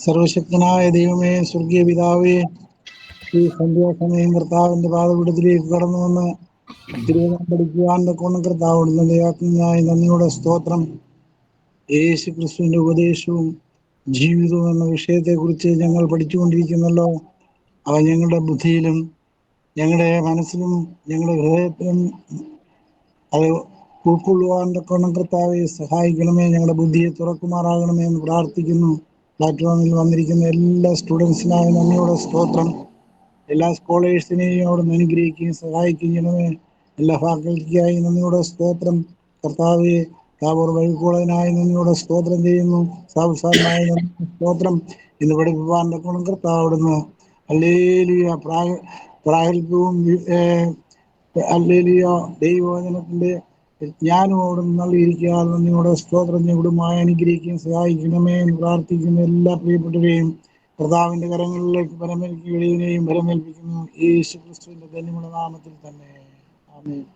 സർവശക്തനായ ദൈവമേ, സ്വർഗീയ പിതാവേ, ഈ സന്ധ്യാസമയം കർത്താവിന്റെ പാദപീഠത്തിലേക്ക് കടന്നു വന്ന് തിരുവചനം പഠിക്കുവാൻ തക്കോണം കർത്താവിടുന്ന് ദയാക്കുന്നതിനായി നന്ദിയോടെ സ്തോത്രം. യേശു ക്രിസ്തുവിന്റെ ഉപദേശവും ജീവിതവും എന്ന വിഷയത്തെക്കുറിച്ച് ഞങ്ങൾ പഠിച്ചുകൊണ്ടിരിക്കുന്നല്ലോ. അവ ഞങ്ങളുടെ ബുദ്ധിയിലും ഞങ്ങളുടെ മനസ്സിലും ഞങ്ങളുടെ ഹൃദയത്തിലും അത് ഉൾക്കൊള്ളുവാൻ തക്കോണം കർത്താവെ സഹായിക്കണമേ. ഞങ്ങളുടെ ബുദ്ധിയെ തുറക്കുമാറാകണമേ എന്ന് പ്രാർത്ഥിക്കുന്നു. പ്ലാറ്റ്ഫോമിൽ വന്നിരിക്കുന്ന എല്ലാ സ്റ്റുഡൻസിനായി നന്ദിയോടെ സ്തോത്രം. എല്ലാ സ്കോളേഴ്സിനെയും അവിടെ നിന്ന് അനുഗ്രഹിക്കുകയും സഹായിക്കുകയും ചെയ്യണമേ. എല്ലാ ഫാക്കൽറ്റിക്കായി നന്ദിയോടെ സ്തോത്രം. കർത്താവെ, താബോർ ബൈബിൾ കോളേജിനായി നന്ദിയോടെ സ്തോത്രം ചെയ്യുന്നു. സാബു സാറിനായി നന്ദിയോടെ സ്തോത്രം. ഇന്ന് പഠിപ്പിക്കാൻ തക്കോണം കർത്താവ് അവിടുന്ന് ഹല്ലേലൂയ പ്രാഗൽഭ്യവും ഹല്ലേലൂയ ദൈവവചനത്തിന്റെ ജ്ഞാനം അവിടെ നല്ലിയിരിക്കുക. നന്ദിയോടെ സ്തോത്രം. ഞങ്ങളുമായി അനുഗ്രഹിക്കുകയും സഹായിക്കണമേ എന്ന് പ്രാർത്ഥിക്കുന്ന എല്ലാ പ്രിയപ്പെട്ടവരെയും കർത്താവിന്റെ കരങ്ങളിലേക്ക് പരമേൽക്കുകയും പരമേൽപ്പിക്കുന്നു. യേശു ക്രിസ്തുവിന്റെ ധന്യമുള്ള നാമത്തിൽ തന്നെ.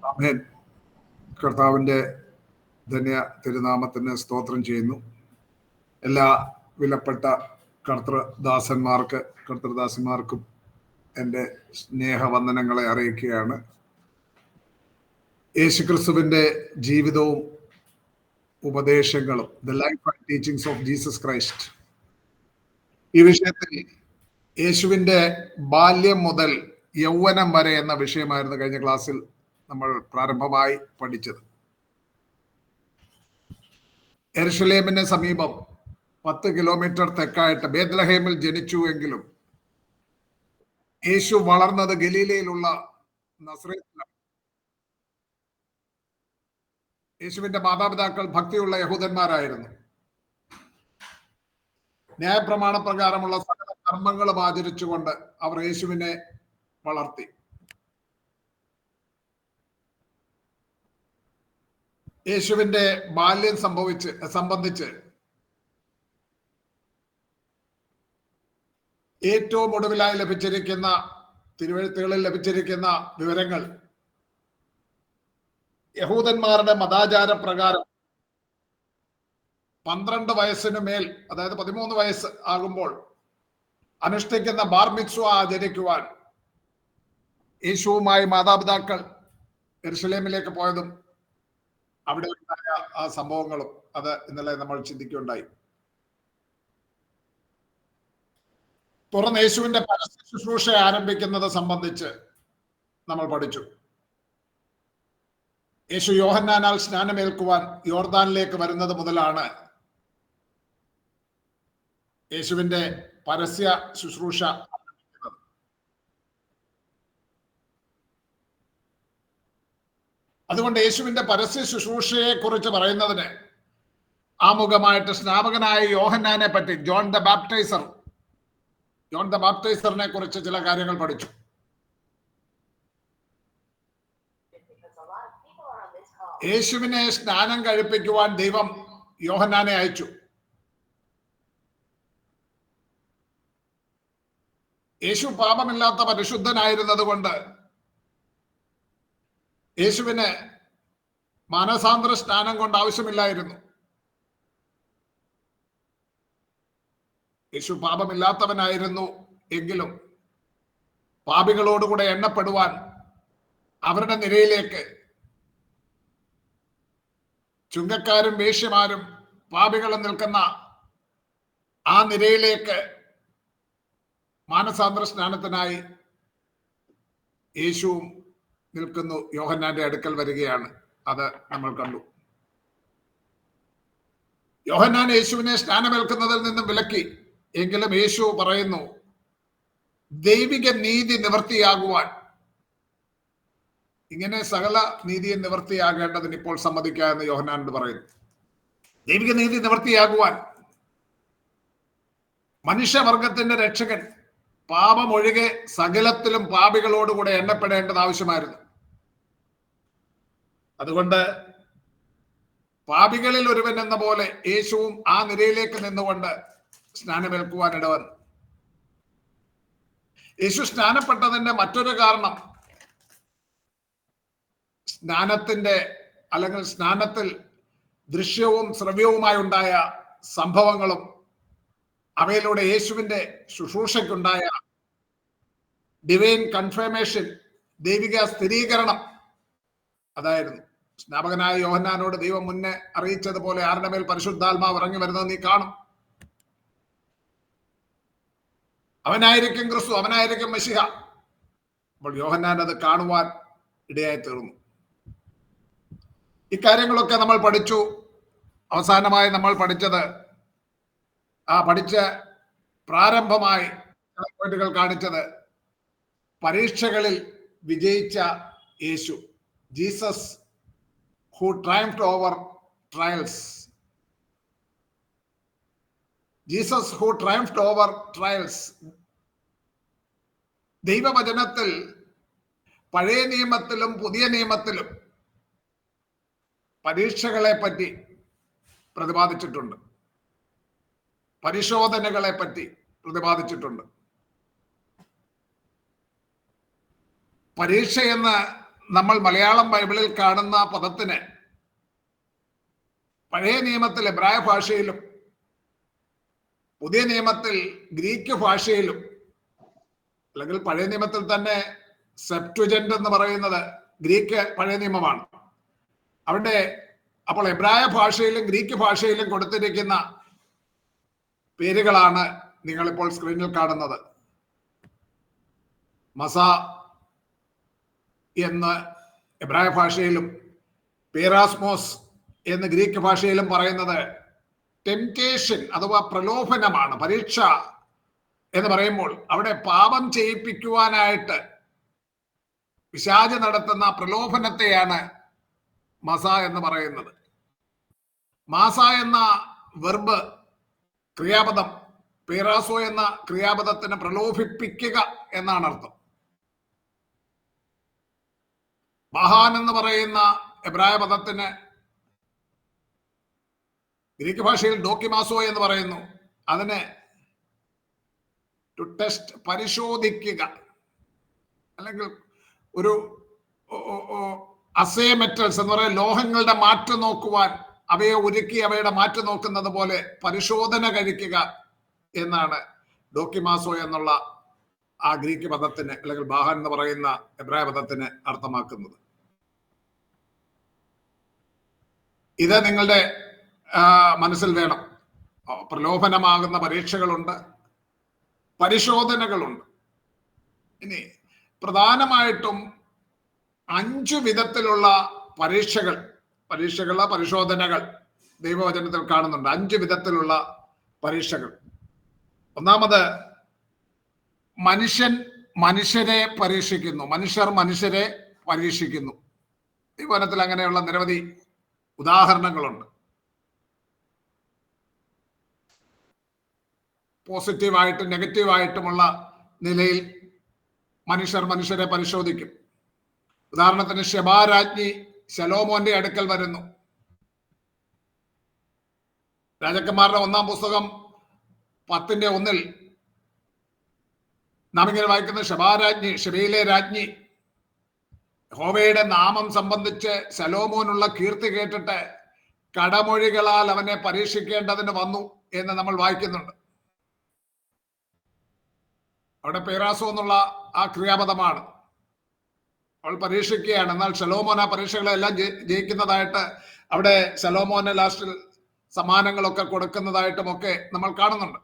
ആമേൻ. കർത്താവിന്റെ ധന്യ തിരുനാമത്തിന് സ്തോത്രം ചെയ്യുന്നു. എല്ലാ വിലപ്പെട്ട കർത്തൃദാസന്മാർക്കും എൻ്റെ സ്നേഹവന്ദനങ്ങളെ അറിയിക്കുകയാണ്. യേശുക്രിസ്തുവിന്റെ ജീവിതവും ഉപദേശങ്ങളും, the life and teachings of Jesus Christ, ഈ വിഷയത്തിൽ യേശുവിന്റെ ബാല്യം മുതൽ യൗവനം വരെ എന്ന വിഷയമായിരുന്നു കഴിഞ്ഞ ക്ലാസ്സിൽ നമ്മൾ പ്രാരംഭമായി പഠിച്ചത്. യെരുശലേമിന് സമീപം 10 കിലോമീറ്റർ തെക്കായിട്ട് ബേത്ലഹേമിൽ ജനിച്ചു എങ്കിലും യേശു വളർന്നത് ഗലീലയിലുള്ള നസറേത്തിലാണ്. യേശുവിന്റെ മാതാപിതാക്കൾ ഭക്തിയുള്ള യഹൂദന്മാരായിരുന്നു. ന്യായപ്രമാണ പ്രകാരമുള്ള സകല കർമ്മങ്ങളും ആചരിച്ചുകൊണ്ട് അവർ യേശുവിനെ വളർത്തി. യേശുവിന്റെ ബാല്യം സംബന്ധിച്ച് ഏറ്റവും ഒടുവിലായി ലഭിച്ചിരിക്കുന്ന തിരുവെഴുത്തുകളിൽ ലഭിച്ചിരിക്കുന്ന വിവരങ്ങൾ, യഹൂദന്മാരുടെ മതാചാര പ്രകാരം 12 വയസ്സിന് മേൽ, അതായത് 13 വയസ്സ് ആകുമ്പോൾ അനുഷ്ഠിക്കുന്ന ബാർ മിത്സ്വ ആചരിക്കുവാൻ യേശുവുമായി മാതാപിതാക്കൾ യെരുശലേമിലേക്ക് പോയതും അവിടെ ഉണ്ടായ ആ സംഭവങ്ങളും അത് ഇന്നലെ നമ്മൾ ചിന്തിക്കുകയുണ്ടായി. തുടർന്ന് യേശുവിന്റെ പരസ്യ ശുശ്രൂഷ ആരംഭിക്കുന്നത് സംബന്ധിച്ച് നമ്മൾ പഠിച്ചു. യേശു യോഹന്നാനാൽ സ്നാനമേൽക്കുവാൻ യോർദാനിലേക്ക് വരുന്നത് മുതലാണ് യേശുവിന്റെ പരസ്യ ശുശ്രൂഷ ആരംഭിക്കുന്നത്. അതുകൊണ്ട് യേശുവിന്റെ പരസ്യ ശുശ്രൂഷയെ കുറിച്ച് പറയുന്നതിന് ആമുഖമായിട്ട് സ്നാപകനായ യോഹന്നാനെ പറ്റി, ജോൺ ദ ബാപ്റ്റൈസറിനെ കുറിച്ച് ചില കാര്യങ്ങൾ പഠിച്ചു. യേശുവിനെ സ്നാനം കഴിപ്പിക്കുവാൻ ദൈവം യോഹന്നാനെ അയച്ചു. യേശു പാപമില്ലാത്ത പരിശുദ്ധനായിരുന്നത് കൊണ്ട് യേശുവിന് മാനസാന്തര സ്നാനം കൊണ്ട് ആവശ്യമില്ലായിരുന്നു. യേശു പാപമില്ലാത്തവനായിരുന്നു എങ്കിലും പാപികളോടുകൂടെ എണ്ണപ്പെടുവാൻ അവരുടെ നിരയിലേക്ക് ചുങ്കക്കാരും വേശ്യമാരും പാപികളും നിൽക്കുന്ന ആ നിരയിലേക്ക് മാനസാന്തര സ്നാനത്തിനായി യേശുവും നിൽക്കുന്നു. യോഹന്നാന്റെ അടുക്കൽ വരികയാണ്. അത് നമ്മൾ കണ്ടു. യോഹന്നാൻ യേശുവിനെ സ്നാനമേൽക്കുന്നതിൽ നിന്നും വിലക്കി. എങ്കിലും യേശു പറയുന്നു, ദൈവിക നീതി നിവൃത്തിയാകുവാൻ, ഇങ്ങനെ സകല നീതിയെ നിവൃത്തിയാകേണ്ടതിന് ഇപ്പോൾ സമ്മതിക്കുക എന്ന് യോഹന്നാനോട് പറയുന്നു. ദൈവിക നീതി നിവൃത്തിയാകുവാൻ മനുഷ്യവർഗത്തിന്റെ രക്ഷകൻ പാപമൊഴികെ സകലത്തിലും പാപികളോടുകൂടെ എണ്ണപ്പെടേണ്ടത് ആവശ്യമായിരുന്നു. അതുകൊണ്ട് പാപികളിൽ ഒരുവൻ എന്ന പോലെ യേശുവും ആ നിരയിലേക്ക് നിന്നുകൊണ്ട് സ്നാനമേൽക്കുവാൻ ഇടവന്നു. യേശു സ്നാനപ്പെട്ടതിന്റെ മറ്റൊരു കാരണം സ്നാനത്തിൽ ദൃശ്യവും ശ്രവ്യവുമായി ഉണ്ടായ സംഭവങ്ങളും അവയിലൂടെ യേശുവിന്റെ ശുശ്രൂഷയ്ക്കുണ്ടായ ഡിവൈൻ കൺഫർമേഷൻ, ദൈവിക സ്ഥിരീകരണം അതായിരുന്നു. സ്നാപകനായ യോഹന്നാനോട് ദൈവം മുന്നേ അറിയിച്ചതുപോലെ ആരുടെ മേൽ പരിശുദ്ധാത്മാവ് ഇറങ്ങി വരുന്നത് നീ കാണും, അവനായിരിക്കും ക്രിസ്തു, അവനായിരിക്കും മെശിഹ. അപ്പോൾ യോഹന്നാൻ അത് കാണുവാൻ ഇടയായി തീർന്നു. ഇക്കാര്യങ്ങളൊക്കെ നമ്മൾ പഠിച്ചു. അവസാനമായി നമ്മൾ പഠിച്ചത് പഠിച്ച് പ്രാരംഭമായി പോയിന്റുകൾ കാണിച്ചത് പരീക്ഷകളിൽ വിജയിച്ച Yeshu, Jesus who triumphed over trials. Jesus who triumphed over trials. ദൈവവചനത്തിൽ പഴയ നിയമത്തിലും പുതിയ നിയമത്തിലും പരീക്ഷകളെ പറ്റി പ്രതിപാദിച്ചിട്ടുണ്ട്, പരിശോധനകളെ പറ്റി പ്രതിപാദിച്ചിട്ടുണ്ട്. പരീക്ഷയെന്ന് നമ്മൾ മലയാളം ബൈബിളിൽ കാണുന്ന പദത്തിന് പഴയ നിയമത്തിൽ എബ്രായ ഭാഷയിലും പുതിയ നിയമത്തിൽ ഗ്രീക്ക് ഭാഷയിലും, അല്ലെങ്കിൽ പഴയ നിയമത്തിൽ തന്നെ സെപ്റ്റുജന്റ് എന്ന് പറയുന്നത് ഗ്രീക്ക് പഴയ നിയമമാണ്. അവിടെ അപ്പോൾ എബ്രായ ഭാഷയിലും ഗ്രീക്ക് ഭാഷയിലും കൊടുത്തിരിക്കുന്ന പേരുകളാണ് നിങ്ങളിപ്പോൾ സ്ക്രീനിൽ കാണുന്നത്. മസ എന്ന് എബ്രായ ഭാഷയിലും പേരാസ്മോസ് എന്ന് ഗ്രീക്ക് ഭാഷയിലും പറയുന്നത് ടെംപ്റ്റേഷൻ അഥവാ പ്രലോഭനമാണ്. പരീക്ഷ എന്ന് പറയുമ്പോൾ അവിടെ പാപം ചെയ്യിപ്പിക്കുവാനായിട്ട് പിശാച് നടത്തുന്ന പ്രലോഭനത്തെയാണ് മസ എന്ന് പറയുന്നത്. മാസ എന്ന വെർബ് ക്രിയാപദം പേരാസോ എന്ന ക്രിയാപദത്തിന് പ്രലോഭിപ്പിക്കുക എന്നാണ് അർത്ഥം. മഹാൻ എന്ന് പറയുന്ന എബ്രായ പദത്തിന് ഗ്രീക്ക് ഭാഷയിൽ ഡോക്കിമാസോ എന്ന് പറയുന്നു. അതിന് ടു ടെസ്റ്റ്, പരിശോധിക്കുക, അല്ലെങ്കിൽ ഒരു അസേ മെറ്റൽസ് എന്ന് പറയുന്ന ലോഹങ്ങളുടെ മാറ്റു നോക്കുവാൻ, അവയെ ഉരുക്കി അവയുടെ മാറ്റു നോക്കുന്നത് പോലെ പരിശോധന കഴിക്കുക എന്നാണ് ഡോക്കിമാസോ എന്നുള്ള ആ ഗ്രീക്ക് പദത്തിന്, അല്ലെങ്കിൽ ബാഹാൻ എന്ന് പറയുന്ന എബ്രായ പദത്തിന് അർത്ഥമാക്കുന്നത്. ഇത് നിങ്ങളുടെ മനസ്സിൽ വേണം. പ്രലോഭനമാകുന്ന പരീക്ഷകളുണ്ട്, പരിശോധനകളുണ്ട്. ഇനി പ്രധാനമായിട്ടും 5 വിധത്തിലുള്ള പരിശോധനകൾ ദൈവവചനത്തിൽ കാണുന്നുണ്ട്. 5 വിധത്തിലുള്ള പരീക്ഷകൾ. ഒന്നാമത്, മനുഷ്യരെ പരീക്ഷിക്കുന്നു. മനുഷ്യരെ പരീക്ഷിക്കുന്നു. ദൈവവചനത്തിൽ അങ്ങനെയുള്ള നിരവധി ഉദാഹരണങ്ങളുണ്ട്. പോസിറ്റീവായിട്ടും നെഗറ്റീവായിട്ടുമുള്ള നിലയിൽ മനുഷ്യരെ പരിശോധിക്കും. ഉദാഹരണത്തിന് ശെബാരാജ്ഞി ശലോമോന്റെ അടുക്കൽ വരുന്നു. രാജാക്കന്മാരുടെ 1-ാം പുസ്തകം 10:1 നാം ഇങ്ങനെ വായിക്കുന്ന ഷെബയിലെ രാജ്ഞി യഹോവയുടെ നാമം സംബന്ധിച്ച് ശലോമോനുള്ള കീർത്തി കേട്ടിട്ട് കടമൊഴികളാൽ അവനെ പരീക്ഷിക്കേണ്ടതിന് വന്നു എന്ന് നമ്മൾ വായിക്കുന്നുണ്ട്. അവിടെ പേരാസോ എന്നുള്ള ആ ക്രിയാപദമാണ്. അവൾ പരീക്ഷിക്കുകയാണ്. എന്നാൽ ശലോമോൻ ആ പരീക്ഷകളെല്ലാം ജയിക്കുന്നതായിട്ട് അവിടെ ശലോമോന് ലാസ്റ്റിൽ സമ്മാനങ്ങളൊക്കെ കൊടുക്കുന്നതായിട്ടും ഒക്കെ നമ്മൾ കാണുന്നുണ്ട്.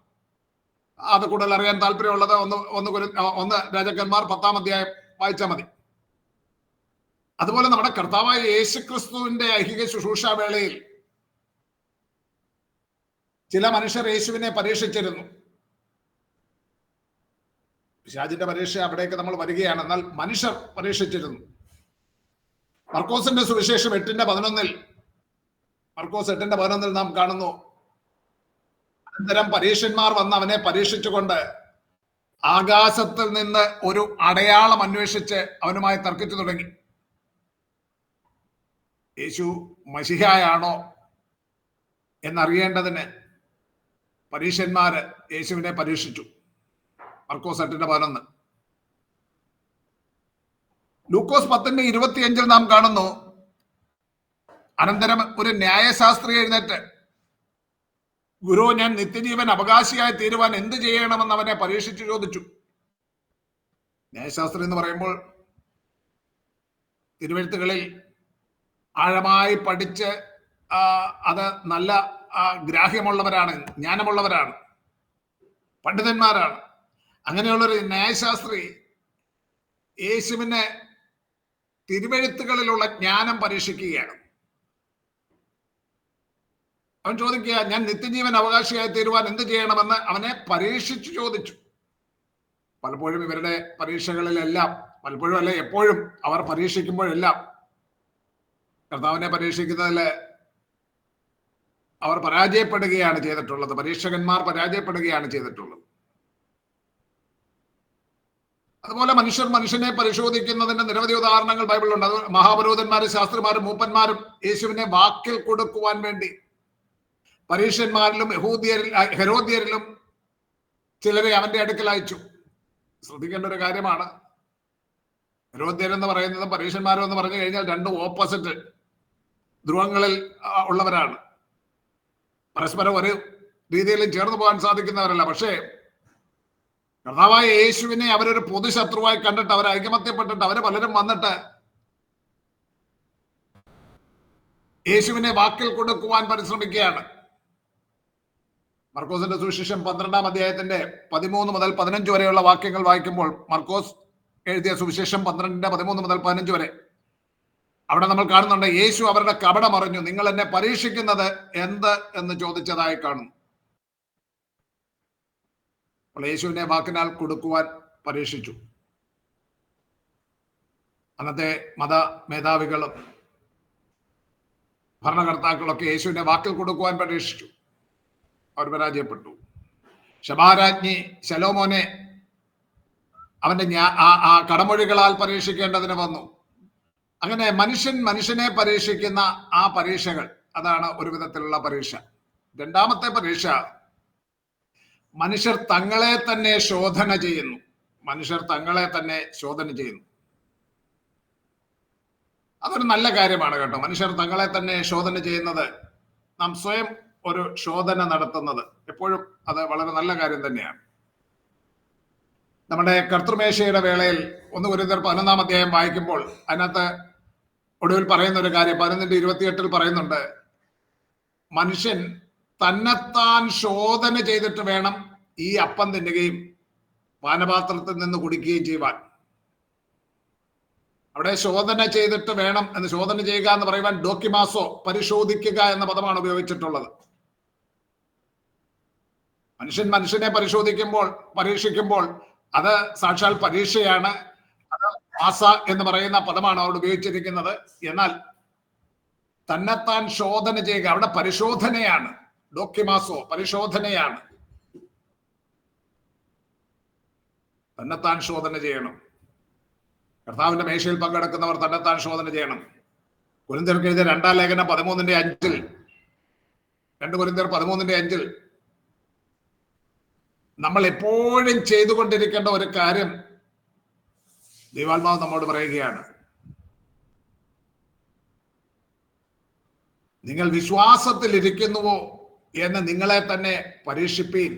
അത് കൂടുതൽ അറിയാൻ താല്പര്യമുള്ളത് ഒന്ന് രാജാക്കന്മാർ 10-ാം അധ്യായം വായിച്ചാൽ മതി. അതുപോലെ നമ്മുടെ കർത്താവായ യേശുക്രിസ്തുവിന്റെ ഐഹിക ശുശ്രൂഷ വേളയിൽ ചില മനുഷ്യർ യേശുവിനെ പരീക്ഷിച്ചിരുന്നു. പിശാചിന്റെ പരീക്ഷ അവിടേക്ക് നമ്മൾ വരികയാണ്. എന്നാൽ മനുഷ്യർ പരീക്ഷിച്ചിരുന്നു. മർക്കോസിന്റെ സുവിശേഷം 8:11 മർക്കോസ് 8:11 നാം കാണുന്നു, അനന്തരം പരീക്ഷന്മാർ വന്ന് അവനെ പരീക്ഷിച്ചുകൊണ്ട് ആകാശത്തിൽ നിന്ന് ഒരു അടയാളം അന്വേഷിച്ച് അവനുമായി തർക്കിച്ചു തുടങ്ങി. യേശു മശിഹായാണോ എന്നറിയേണ്ടതിന് പരീക്ഷന്മാര് യേശുവിനെ പരീക്ഷിച്ചു. മർക്കോസ് 8:11. ലൂക്കോസ് 10:25 നാം കാണുന്നു, അനന്തരം ഒരു ന്യായശാസ്ത്രി എഴുന്നേറ്റ് ഗുരു, ഞാൻ നിത്യജീവൻ അവകാശിയായി തീരുവാൻ എന്ത് ചെയ്യണമെന്ന് അവനെ പരീക്ഷിച്ചു ചോദിച്ചു. ന്യായശാസ്ത്രം എന്ന് പറയുമ്പോൾ തിരുവെഴുത്തുകളിൽ ആഴമായി പഠിച്ച് അത് നല്ല ഗ്രാഹ്യമുള്ളവരാണ്, ജ്ഞാനമുള്ളവരാണ്, പണ്ഡിതന്മാരാണ്. അങ്ങനെയുള്ളൊരു ന്യായശാസ്ത്രി യേശുവിനെ തിരുവെഴുത്തുകളിലുള്ള ജ്ഞാനം പരീക്ഷിക്കുകയാണ്. അവൻ ചോദിക്കുക, ഞാൻ നിത്യജീവൻ അവകാശിയായി തീരുവാൻ എന്ത് ചെയ്യണമെന്ന് അവനെ പരീക്ഷിച്ചു ചോദിച്ചു. പലപ്പോഴും ഇവരുടെ പരീക്ഷകളിലെല്ലാം, പലപ്പോഴും അല്ല എപ്പോഴും അവർ പരീക്ഷിക്കുമ്പോഴെല്ലാം കർത്താവിനെ പരീക്ഷിക്കുന്നതിൽ അവർ പരാജയപ്പെടുകയാണ് ചെയ്തിട്ടുള്ളത്. പരീക്ഷകന്മാർ പരാജയപ്പെടുകയാണ് ചെയ്തിട്ടുള്ളത്. അതുപോലെ മനുഷ്യനെ പരിശോധിക്കുന്നതിന്റെ നിരവധി ഉദാഹരണങ്ങൾ ബൈബിളിലുണ്ട്. അത് മഹാപുരോഹിതന്മാരും ശാസ്ത്രിമാരും മൂപ്പന്മാരും യേശുവിനെ വാക്കിൽ കൊടുക്കുവാൻ വേണ്ടി പരീക്ഷന്മാരിലും ഹെരോദ്യരിലും ചിലരെ അവന്റെ അടുക്കൽ അയച്ചു. ശ്രദ്ധിക്കേണ്ട ഒരു കാര്യമാണ്, ഹെരോദ്യരെന്ന് പറയുന്നതും പരീക്ഷന്മാരും എന്ന് പറഞ്ഞു കഴിഞ്ഞാൽ രണ്ടും ഓപ്പോസിറ്റ് ധ്രുവങ്ങളിൽ ഉള്ളവരാണ്. പരസ്പരം ഒരു രീതിയിലും ചേർന്ന് പോകാൻ സാധിക്കുന്നവരല്ല. പക്ഷേ കർത്താവായ യേശുവിനെ അവരൊരു പൊതുശത്രുവായി കണ്ടിട്ട് അവർ ഐകമത്യപ്പെട്ടിട്ട് അവര് പലരും വന്നിട്ട് യേശുവിനെ വാക്കിൽ കൊടുക്കുവാൻ പരിശ്രമിക്കുകയാണ്. മർക്കോസിന്റെ സുവിശേഷം 12-ാം അധ്യായത്തിന്റെ 13 മുതൽ 15 വരെയുള്ള വാക്യങ്ങൾ വായിക്കുമ്പോൾ, മർക്കോസ് എഴുതിയ സുവിശേഷം 12-13 മുതൽ 15 വരെ, അവിടെ നമ്മൾ കാണുന്നുണ്ട് യേശു അവരുടെ കപടം അറിഞ്ഞു. നിങ്ങൾ എന്നെ പരീക്ഷിക്കുന്നത് എന്ത് എന്ന് ചോദിച്ചതായി കാണുന്നു. അപ്പോൾ യേശുവിനെ വാക്കിനാൽ കൊടുക്കുവാൻ പരീക്ഷിച്ചു. അന്നത്തെ മത മേധാവികളും ഭരണകർത്താക്കളൊക്കെ യേശുവിനെ വാക്കിൽ കൊടുക്കുവാൻ പരീക്ഷിച്ചു. അവർ പരാജയപ്പെട്ടു. ശബാരാജ്ഞി ശലോമോനെ അവന്റെ കടമൊഴികളാൽ പരീക്ഷിക്കേണ്ടതിന് വന്നു. അങ്ങനെ മനുഷ്യനെ പരീക്ഷിക്കുന്ന ആ പരീക്ഷകൾ, അതാണ് ഒരു വിധത്തിലുള്ള പരീക്ഷ. രണ്ടാമത്തെ പരീക്ഷ, മനുഷ്യർ തങ്ങളെ തന്നെ ശോധന ചെയ്യുന്നു. അതൊരു നല്ല കാര്യമാണ് കേട്ടോ. മനുഷ്യർ തങ്ങളെ തന്നെ ശോധന ചെയ്യുന്നത്, നാം സ്വയം ഒരു ശോധന നടത്തുന്നത് എപ്പോഴും അത് വളരെ നല്ല കാര്യം തന്നെയാണ്. നമ്മുടെ കർത്തൃമേശയുടെ വേളയിൽ 1 കൊരിന്ത്യർ 11-ാം അധ്യായം വായിക്കുമ്പോൾ അതിനകത്ത് ഒടുവിൽ പറയുന്ന ഒരു കാര്യം 11:28 പറയുന്നുണ്ട്, മനുഷ്യൻ തന്നെത്താൻ ശോധന ചെയ്തിട്ട് വേണം ഈ അപ്പം തിന്നുകയും പാനപാത്രത്തിൽ നിന്ന് കുടിക്കുകയും ചെയ്യുവാൻ. അവിടെ ശോധന ചെയ്തിട്ട് വേണം എന്ന്, ശോധന ചെയ്യുക എന്ന് പറയുവാൻ ഡോക്കിമാസോ, പരിശോധിക്കുക എന്ന പദമാണ് ഉപയോഗിച്ചിട്ടുള്ളത്. മനുഷ്യനെ പരീക്ഷിക്കുമ്പോൾ അത് സാക്ഷാൽ പരീക്ഷയാണ്. അത് ആസ എന്ന് പറയുന്ന പദമാണ് അവിടെ ഉപയോഗിച്ചിരിക്കുന്നത്. എന്നാൽ തന്നെത്താൻ ശോധന ചെയ്യുക, അവിടെ പരിശോധനയാണ്. ഡോക്കിമാസോ, പരിശോധനയാണ്. തന്നെത്താൻ ശോധന ചെയ്യണം. കർത്താവിന്റെ മേശയിൽ പങ്കെടുക്കുന്നവർ തന്നെത്താൻ ശോധന ചെയ്യണം. കൊരിന്ത്യർക്ക് എഴുതിയ 2-ാം ലേഖനം 13:5, 2 കൊരിന്ത്യർ 13:5, നമ്മൾ എപ്പോഴും ചെയ്തുകൊണ്ടിരിക്കേണ്ട ഒരു കാര്യം ദൈവാത്മാവ് നമ്മോട് പറയുകയാണ്. നിങ്ങൾ വിശ്വാസത്തിൽ ഇരിക്കുന്നുവോ എന്ന് നിങ്ങളെ തന്നെ പരീക്ഷിപ്പീൻ,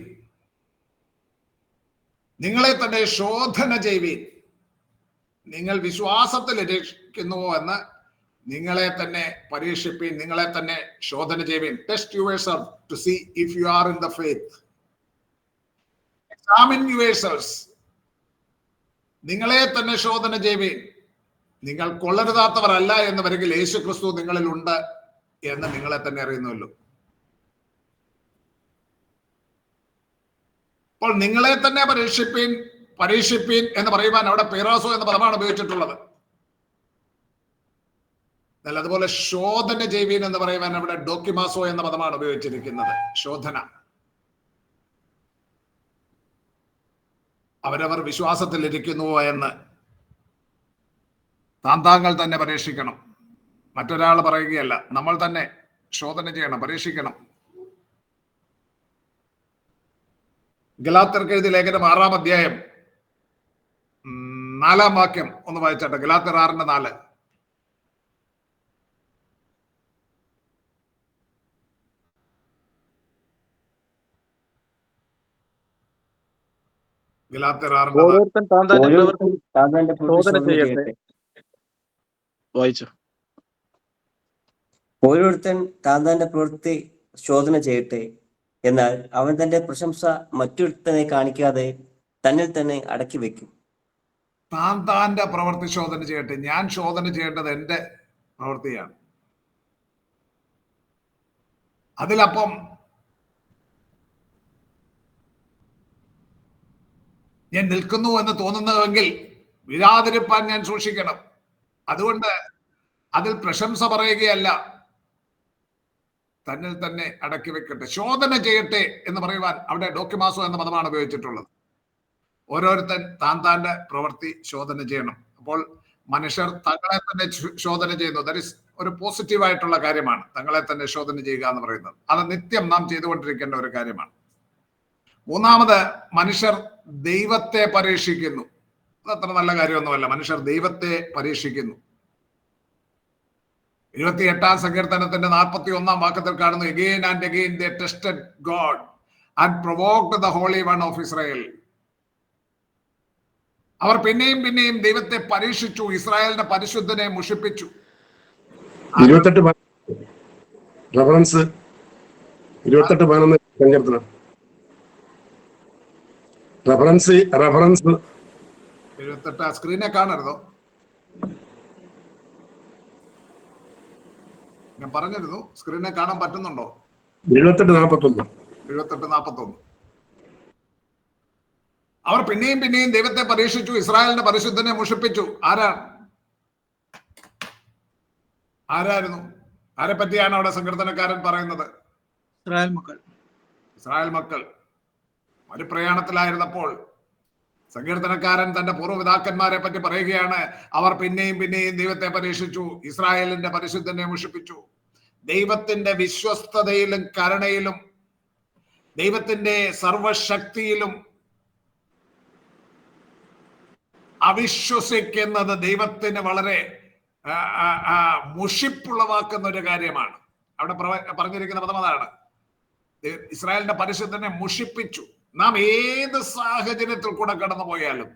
നിങ്ങളെ തന്നെ ശോധന ചെയ്യുവീൻ. നിങ്ങൾ വിശ്വാസത്തിൽ ഇരിക്കുന്നുവോ എന്ന് നിങ്ങളെ തന്നെ പരീക്ഷിപ്പീൻ, നിങ്ങളെ തന്നെ ശോധന ചെയ്യുവീൻ. Test yourself to see if you are in the faith. Examine yourselves. നിങ്ങളെ തന്നെ ശോധന ചെയ്യുവീൻ. നിങ്ങൾ കൊള്ളരുതാത്തവരല്ല എന്ന് വരികിൽ യേശു ക്രിസ്തു നിങ്ങളിൽ ഉണ്ട് എന്ന് നിങ്ങളെ തന്നെ അറിയുന്നുവല്ലോ. അപ്പോൾ നിങ്ങളെ തന്നെ പരീക്ഷിപ്പീൻ എന്ന് പറയുവാൻ അവിടെ പേറാസോ എന്ന പദമാണ് ഉപയോഗിച്ചിട്ടുള്ളത്. എന്നാൽ അതുപോലെ ശോധന ചെയ്യുവീൻ എന്ന് പറയുവാൻ അവിടെ ഡോക്കിമാസോ എന്ന പദമാണ് ഉപയോഗിച്ചിരിക്കുന്നത്. ശോധന. അവരവർ വിശ്വാസത്തിൽ ഇരിക്കുന്നുവോ എന്ന് താങ്കൾ തന്നെ പരീക്ഷിക്കണം. മറ്റൊരാൾ പറയുകയല്ല, നമ്മൾ തന്നെ ശോധന ചെയ്യണം, പരീക്ഷിക്കണം. ഗലാത്യർക്ക് എഴുതിയ ലേഖനം 6-ാം അധ്യായം 4-ാം വാക്യം ഒന്ന് വായിച്ചാട്ടെ. ഗലാത്യർ 6:4. ഗലാത്യർ 6:4. ഓരോരുത്തൻ താൻ തന്നെ ഓരോരുത്തൻ താൻ തന്റെ പ്രവൃത്തി ശോധന ശോധന ചെയ്യട്ടെ. ചെയ്യട്ടെ. വായിച്ചു. ഓരോരുത്തൻ താൻ തന്റെ പ്രവൃത്തി ശോധന ചെയ്യട്ടെ. എന്നാൽ അവൻ തന്റെ പ്രശംസ മറ്റൊരുത്തനെ കാണിക്കാതെ തന്നിൽ തന്നെ അടക്കി വെക്കും. താൻ്റെ പ്രവൃത്തി ശോധന ചെയ്യട്ടെ. ഞാൻ ശോധന ചെയ്യേണ്ടത് എൻ്റെ പ്രവൃത്തിയാണ്. അതിലപ്പം ഞാൻ നിൽക്കുന്നു എന്ന് തോന്നുന്നുവെങ്കിൽ വിരാതിരിപ്പാൻ ഞാൻ സൂക്ഷിക്കണം. അതുകൊണ്ട് അതിൽ പ്രശംസ പറയുകയല്ല, തന്നിൽ തന്നെ അടക്കി വെക്കട്ടെ. ശോധന ചെയ്യട്ടെ എന്ന് പറയുവാൻ അവിടെ ഡോക്യുമാസോ എന്ന പദമാണ് ഉപയോഗിച്ചിട്ടുള്ളത്. ഓരോരുത്തൻ താൻ്റെ പ്രവൃത്തി ശോധന ചെയ്യണം. അപ്പോൾ മനുഷ്യർ തങ്ങളെ തന്നെ ശോധന ചെയ്യുന്നു. ദാറ്റ് ഈസ് ഒരു പോസിറ്റീവായിട്ടുള്ള കാര്യമാണ്, തങ്ങളെ തന്നെ ശോധന ചെയ്യുക എന്ന് പറയുന്നത്. അത് നിത്യം നാം ചെയ്തുകൊണ്ടിരിക്കേണ്ട ഒരു കാര്യമാണ്. മൂന്നാമത്, മനുഷ്യർ ദൈവത്തെ പരീക്ഷിക്കുന്നു. അതത്ര നല്ല കാര്യമൊന്നുമല്ല. മനുഷ്യർ ദൈവത്തെ പരീക്ഷിക്കുന്നു. 28-ാം സങ്കീർത്തനത്തിന്റെ 41-ാം വാക്യത്തിൽ കാണുന്നു, again and again they tested God and provoked the Holy One of Israel. അവർ പിന്നെയും പിന്നെയും ദൈവത്തെ പരീക്ഷിച്ചു, ഇസ്രായേലിന്റെ പരിശുദ്ധനെ മുഷിപ്പിച്ചു. 28 റഫറൻസ് 28:11 സങ്കീർത്തനം. റഫറൻസ് 28 സ്ക്രീനെ കാണരുതോ? ഞാൻ പറഞ്ഞിരുന്നു, സ്ക്രീനെ കാണാൻ പറ്റുന്നുണ്ടോ? 78:41. 78:41. അവർ പിന്നെയും പിന്നെയും ദൈവത്തെ പരീക്ഷിച്ചു, ഇസ്രായേലിന്റെ പരിശുദ്ധനെ മുഷിപ്പിച്ചു. ആരായിരുന്നു? ആരെ പറ്റിയാണ് അവിടെ സങ്കീർത്തനക്കാരൻ പറയുന്നത്? ഇസ്രായേൽ മക്കൾ മരുപ്രയാണത്തിലായിരുന്നപ്പോൾ സങ്കീർത്തനക്കാരൻ തന്റെ പൂർവ്വപിതാക്കന്മാരെ പറ്റി പറയുകയാണ്, അവർ പിന്നെയും പിന്നെയും ദൈവത്തെ പരീക്ഷിച്ചു, ഇസ്രായേലിന്റെ പരിശുദ്ധനെ മുഷിപ്പിച്ചു. ദൈവത്തിന്റെ വിശ്വസ്തതയിലും കരുണയിലും ദൈവത്തിന്റെ സർവശക്തിയിലും അവിശ്വസിക്കുന്നത് ദൈവത്തിന് വളരെ മുഷിപ്പുളവാക്കുന്ന ഒരു കാര്യമാണ്. അവിടെ പറഞ്ഞിരിക്കുന്ന പദം അതാണ്, ഇസ്രായേലിന്റെ പരിശുദ്ധനെ മുഷിപ്പിച്ചു. നാം ഏത് സാഹചര്യത്തിൽ കൂടെ കടന്നുപോയാലും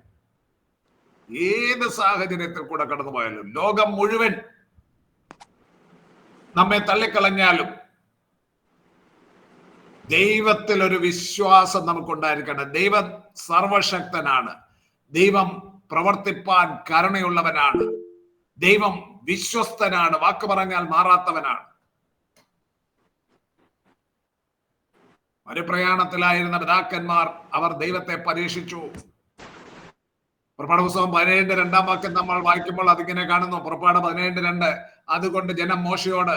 ലോകം മുഴുവൻ നമ്മെ തള്ളിക്കളഞ്ഞാലും ദൈവത്തിൽ ഒരു വിശ്വാസം നമുക്കുണ്ടായിരിക്കണം. ദൈവം സർവശക്തനാണ്, ദൈവം പ്രവർത്തിപ്പാൻ കരുണയുള്ളവനാണ്, ദൈവം വിശ്വസ്തനാണ്, വാക്ക് പറഞ്ഞാൽ മാറാത്തവനാണ്. മരുപ്രയാണത്തിലായിരുന്ന പിതാക്കന്മാർ അവർ ദൈവത്തെ പരീക്ഷിച്ചു. പുറപ്പാട് പുസ്തകം 17:2 വാക്യം നമ്മൾ വായിക്കുമ്പോൾ അതിങ്ങനെ കാണുന്നു. പുറപ്പാട് 17:2, അതുകൊണ്ട് ജനം മോശയോട്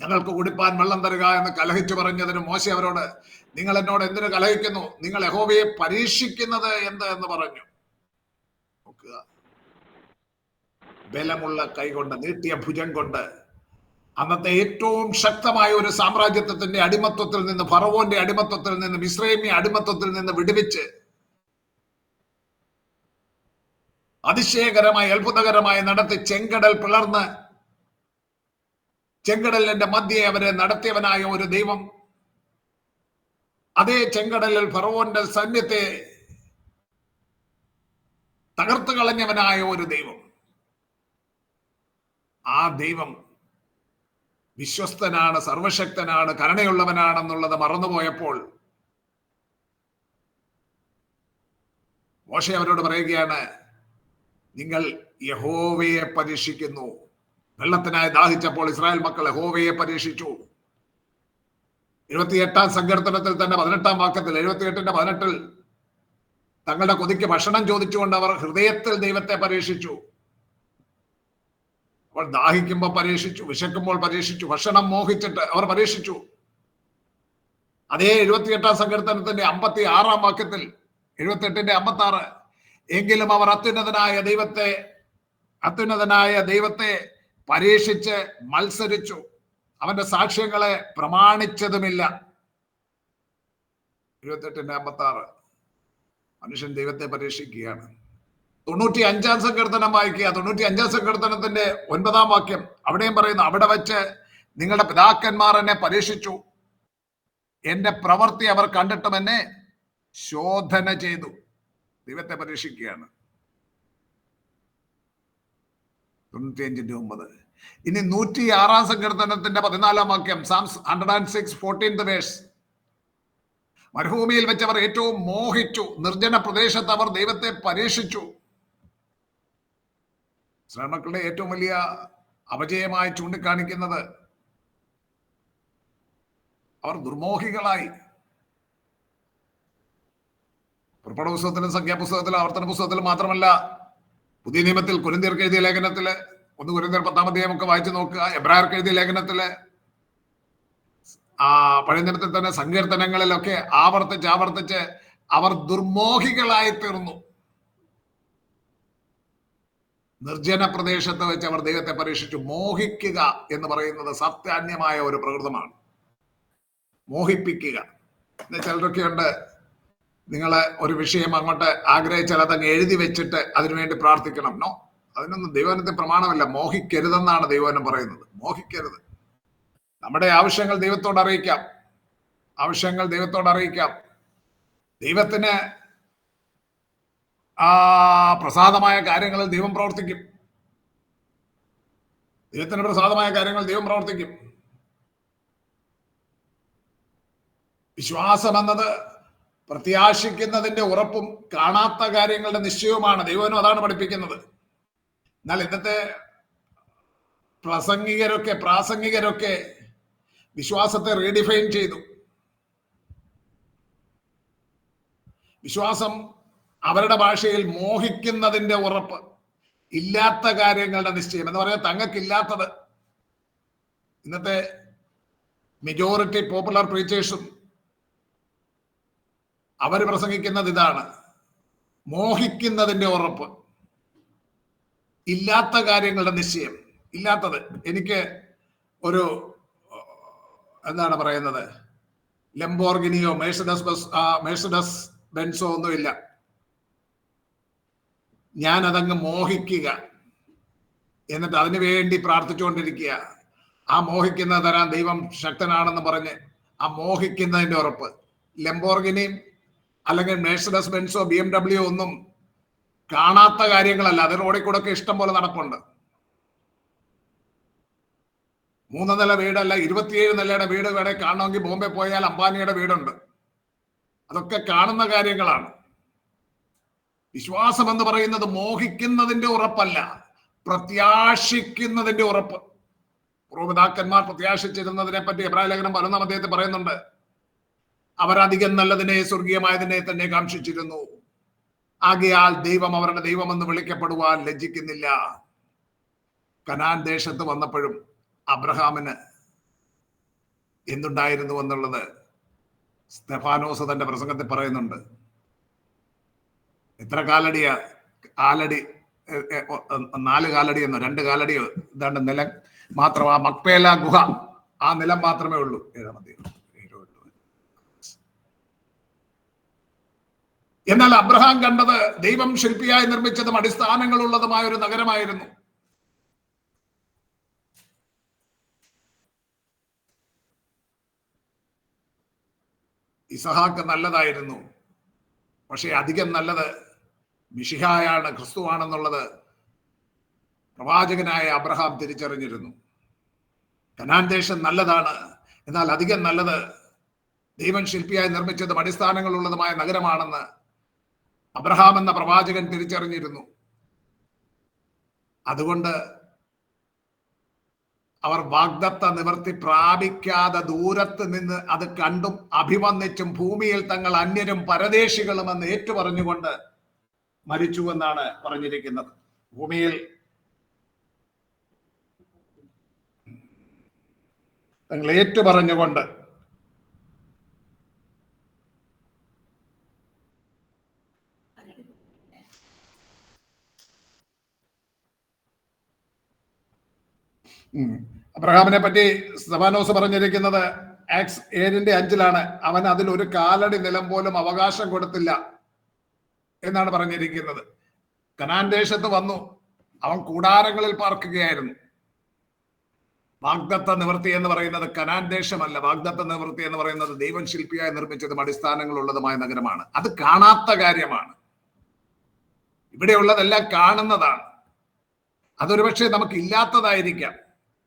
ഞങ്ങൾക്ക് കുടിപ്പാൻ വെള്ളം തരുക എന്ന് കലഹിച്ചു പറഞ്ഞതിന് മോശ അവരോട്, നിങ്ങൾ എന്നോട് എന്തിനു കലഹിക്കുന്നു? നിങ്ങൾ യഹോവയെ പരീക്ഷിക്കുന്നത് എന്ത് എന്ന് പറഞ്ഞു. നോക്കുക, ബലമുള്ള കൈകൊണ്ട്, നീട്ടിയ ഭുജം കൊണ്ട് അന്നത്തെ ഏറ്റവും ശക്തമായ ഒരു സാമ്രാജ്യത്വത്തിന്റെ അടിമത്വത്തിൽ നിന്ന്, ഫറവോന്റെ അടിമത്വത്തിൽ നിന്ന്, മിസ്രൈമ്യ അടിമത്വത്തിൽ നിന്ന് വിടുവിച്ച് അതിശയകരമായി അത്ഭുതകരമായി നടത്തി ചെങ്കടൽ പിളർന്ന് ചെങ്കടലിന്റെ മധ്യേ അവരെ നടത്തിയവനായ ഒരു ദൈവം, അതേ ചെങ്കടലിൽ ഫറവോന്റെ സൈന്യത്തെ തകർത്ത് കളഞ്ഞവനായ ഒരു ദൈവം, ആ ദൈവം വിശ്വസ്തനാണ്, സർവശക്തനാണ്, കരുണയുള്ളവനാണെന്നുള്ളത് മറന്നുപോയപ്പോൾ മോശെ അവരോട് പറയുകയാണ്, നിങ്ങൾ യഹോവയെ പരീക്ഷിക്കുന്നു. വെള്ളത്തിനായി ദാഹിച്ചപ്പോൾ ഇസ്രായേൽ മക്കൾ യഹോവയെ പരീക്ഷിച്ചു. 78-ാം സങ്കീർത്തനത്തിൽ തന്നെ 18-ാം വാക്യത്തിൽ 78:18 തങ്ങളുടെ കൊതിക്ക് ഭക്ഷണം ചോദിച്ചുകൊണ്ട് അവർ ഹൃദയത്തിൽ ദൈവത്തെ പരീക്ഷിച്ചു. അവർ ദാഹിക്കുമ്പോൾ പരീക്ഷിച്ചു, വിശക്കുമ്പോൾ പരീക്ഷിച്ചു, ഭക്ഷണം മോഹിച്ചിട്ട് അവർ പരീക്ഷിച്ചു. അതേ 78-ാം സങ്കീർത്തനത്തിന്റെ 56-ാം വാക്യത്തിൽ 78:56, എങ്കിലും അവർ അത്യുന്നതനായ ദൈവത്തെ പരീക്ഷിച്ച് മത്സരിച്ചു, അവന്റെ സാക്ഷ്യങ്ങളെ പ്രമാണിച്ചതുമില്ല. 28:56 മനുഷ്യൻ ദൈവത്തെ പരീക്ഷിക്കുകയാണ്. 95-ാം സങ്കീർത്തനം വായിക്കുക. 95-ാം സങ്കീർത്തനത്തിന്റെ 9-ാം വാക്യം അവിടെയും പറയുന്നു, അവിടെ വെച്ച് നിങ്ങളുടെ പിതാക്കന്മാർ എന്നെ പരീക്ഷിച്ചു, എന്റെ പ്രവൃത്തി അവർ കണ്ടിട്ടും എന്നെ ശോധന ചെയ്തു. ദൈവത്തെ പരീക്ഷിക്കുകയാണ്. 95:9. ഇനി 106 സങ്കീർത്തനത്തിന്റെ 14 വാക്യം, സാംസ് 106, 14th വേഴ്സ്. മരുഭൂമിയിൽ വെച്ചവർ ഏറ്റവും മോഹിച്ചു, നിർജ്ജന പ്രദേശത്ത് അവർ ദൈവത്തെ പരീക്ഷിച്ചു. ശ്രമക്കളുടെ ഏറ്റവും വലിയ അപജയമായി ചൂണ്ടിക്കാണിക്കുന്നത് അവർ ദുർമോഹികളായി. പുറപ്പാട് പുസ്തകത്തിലും സംഖ്യാപുസ്തകത്തിലും ആവർത്തന പുസ്തകത്തിലും മാത്രമല്ല, പുതിയ നിയമത്തിൽ കൊരിന്ത്യർക്ക് എഴുതിയ ലേഖനത്തില്, 1 കൊരിന്ത്യർ 10-ാം അധ്യായം ഒക്കെ വായിച്ചു നോക്കുക. എബ്രായർക്ക് എഴുതിയ ലേഖനത്തില്, പഴയ നിയമത്തിൽ തന്നെ സങ്കീർത്തനങ്ങളിലൊക്കെ ആവർത്തിച്ച് അവർ ദുർമോഹികളായി തീർന്നു. നിർജ്ജന പ്രദേശത്ത് വെച്ച് അവർ ദൈവത്തെ പരീക്ഷിച്ചു. മോഹിക്കുക എന്ന് പറയുന്നത് സത്യാന്യമായ ഒരു പ്രകൃതമാണ്. മോഹിപ്പിക്കുക. ചിലരൊക്കെ ഉണ്ട്, നിങ്ങളെ ഒരു വിഷയം അങ്ങോട്ട് ആഗ്രഹിച്ചാൽ അതങ്ങ് എഴുതി വെച്ചിട്ട് അതിനുവേണ്ടി പ്രാർത്ഥിക്കണം. നോ, അതിനൊന്നും ദൈവവചനത്തിൽ പ്രമാണമല്ല. മോഹിക്കരുതെന്നാണ് ദൈവവചനം പറയുന്നത്. മോഹിക്കരുത്. നമ്മുടെ ആവശ്യങ്ങൾ ദൈവത്തോട് അറിയിക്കാം. ദൈവത്തിന് പ്രസാദമായ കാര്യങ്ങളിൽ ദൈവം പ്രവർത്തിക്കും. വിശ്വാസം എന്നത് പ്രത്യാശിക്കുന്നതിന്റെ ഉറപ്പും കാണാത്ത കാര്യങ്ങളുടെ നിശ്ചയവുമാണ്. ദൈവനും അതാണ് പഠിപ്പിക്കുന്നത്. എന്നാൽ ഇന്നത്തെ പ്രാസംഗികരൊക്കെ വിശ്വാസത്തെ റീഡിഫൈൻ ചെയ്തു. വിശ്വാസം അവരുടെ ഭാഷയിൽ മോഹിക്കുന്നതിന്റെ ഉറപ്പ്, ഇല്ലാത്ത കാര്യങ്ങളുടെ നിശ്ചയം എന്ന് പറയാൻ തങ്ങൾക്കില്ലാത്തത്. ഇന്നത്തെ മെജോറിറ്റി പോപ്പുലർ പ്രീച്ചേഴ്സും അവർ പ്രസംഗിക്കുന്നത് ഇതാണ്: മോഹിക്കുന്നതിന്റെ ഉറപ്പ്, ഇല്ലാത്ത കാര്യങ്ങളുടെ നിശ്ചയം. ഇല്ലാത്തത്, എനിക്ക് ഒരു എന്താണ് പറയുന്നത്, ലംബോർഗിനിയോ മേഴ്സിഡസ് ബെൻസോ ഒന്നുമില്ല. ഞാൻ അതങ്ങ് മോഹിക്കുക, എന്നിട്ട് അതിനു വേണ്ടി പ്രാർത്ഥിച്ചുകൊണ്ടിരിക്കുക. ആ മോഹിക്കുന്നത് തരാൻ ദൈവം ശക്തനാണെന്ന് പറഞ്ഞ് ആ മോഹിക്കുന്നതിന്റെ ഉറപ്പ്. ലംബോർഗിനിയും അല്ലെങ്കിൽ മേഴ്സിഡസ് ബെൻസോ BMW ഒന്നും കാണാത്ത കാര്യങ്ങളല്ല. അത് റോഡിൽ കൂടെ ഒക്കെ ഇഷ്ടം പോലെ നടപ്പുണ്ട്. 3 നില വീടല്ല, 27 നിലയുടെ വീട് വേണേ കാണണമെങ്കിൽ ബോംബെ പോയാൽ അംബാനിയുടെ വീടുണ്ട്. അതൊക്കെ കാണുന്ന കാര്യങ്ങളാണ്. വിശ്വാസം എന്ന് പറയുന്നത് മോഹിക്കുന്നതിന്റെ ഉറപ്പല്ല, പ്രത്യാശിക്കുന്നതിന്റെ ഉറപ്പ്. പൂർവ്വപിതാക്കന്മാർ പ്രത്യാശിച്ചിരുന്നതിനെ പറ്റി എബ്രായ ലേഖനം 11-ാം അധ്യായത്തിൽ പറയുന്നുണ്ട്. അവരധികം നല്ലതിനെ, സ്വർഗീയമായതിനെ തന്നെ കാക്ഷിച്ചിരുന്നു. ആകയാൽ ദൈവം അവരുടെ ദൈവമെന്ന് വിളിക്കപ്പെടുവാൻ ലജ്ജിക്കുന്നില്ല. കനാൻ ദേശത്ത് വന്നപ്പോഴും അബ്രഹാമിന് എന്തുണ്ടായിരുന്നു എന്നുള്ളത് സ്തെഫാനോസ് തന്റെ പ്രസംഗത്തിൽ പറയുന്നുണ്ട്. എത്ര കാലടിയാ? 4 കാലടി എന്നോ 2 കാലടിയോ ഇതാണ്ട് നിലം മാത്രം. ആ മക്പേല ഗുഹ, ആ നിലം മാത്രമേ ഉള്ളൂ. 7-ാം അധ്യായം. എന്നാൽ അബ്രഹാം കണ്ടത് ദൈവം ശില്പിയായി നിർമ്മിച്ചതും അടിസ്ഥാനങ്ങളുള്ളതുമായ ഒരു നഗരമായിരുന്നു. ഇസഹാക്ക് നല്ലതായിരുന്നു, പക്ഷേ അധികം നല്ലത് മിശിഹായാണ്, ക്രിസ്തുവാണെന്നുള്ളത് പ്രവാചകനായ അബ്രഹാം തിരിച്ചറിഞ്ഞിരുന്നു. കനാൻ ദേശം നല്ലതാണ്, എന്നാൽ അധികം നല്ലത് ദൈവം ശില്പിയായി നിർമ്മിച്ചതും അടിസ്ഥാനങ്ങളുള്ളതുമായ നഗരമാണെന്ന് അബ്രഹാം എന്ന പ്രവാചകൻ തിരിച്ചറിഞ്ഞിരുന്നു. അതുകൊണ്ട് അവർ വാഗ്ദത്ത നിവർത്തി പ്രാപിക്കാതെ ദൂരത്ത് നിന്ന് അത് കണ്ടും അഭിവന്ദിച്ചും ഭൂമിയിൽ തങ്ങൾ അന്യരും പരദേശികളുമെന്ന് ഏറ്റുപറഞ്ഞുകൊണ്ട് മരിച്ചു എന്നാണ് പറഞ്ഞിരിക്കുന്നത്. ഭൂമിയിൽ തങ്ങൾ ഏറ്റുപറഞ്ഞുകൊണ്ട് അബ്രഹാമിനെ പറ്റി സ്തെഫാനോസ് പറഞ്ഞിരിക്കുന്നത് ആക്സ് 7:5 അവൻ അതിൽ ഒരു കാലടി നിലം പോലും അവകാശം കൊടുത്തില്ല എന്നാണ് പറഞ്ഞിരിക്കുന്നത്. കനാൻ ദേശത്ത് വന്നു, അവൻ കൂടാരങ്ങളിൽ പാർക്കുകയായിരുന്നു. വാഗ്ദത്ത നിവൃത്തി എന്ന് പറയുന്നത് കനാൻ ദേശമല്ല. വാഗ്ദത്ത നിവൃത്തി എന്ന് പറയുന്നത് ദൈവം ശില്പിയായി നിർമ്മിച്ചതും അടിസ്ഥാനങ്ങളുള്ളതുമായ നഗരമാണ്. അത് കാണാത്ത കാര്യമാണ്. ഇവിടെയുള്ളതെല്ലാം കാണുന്നതാണ്. അതൊരുപക്ഷെ നമുക്ക് ഇല്ലാത്തതായിരിക്കാം.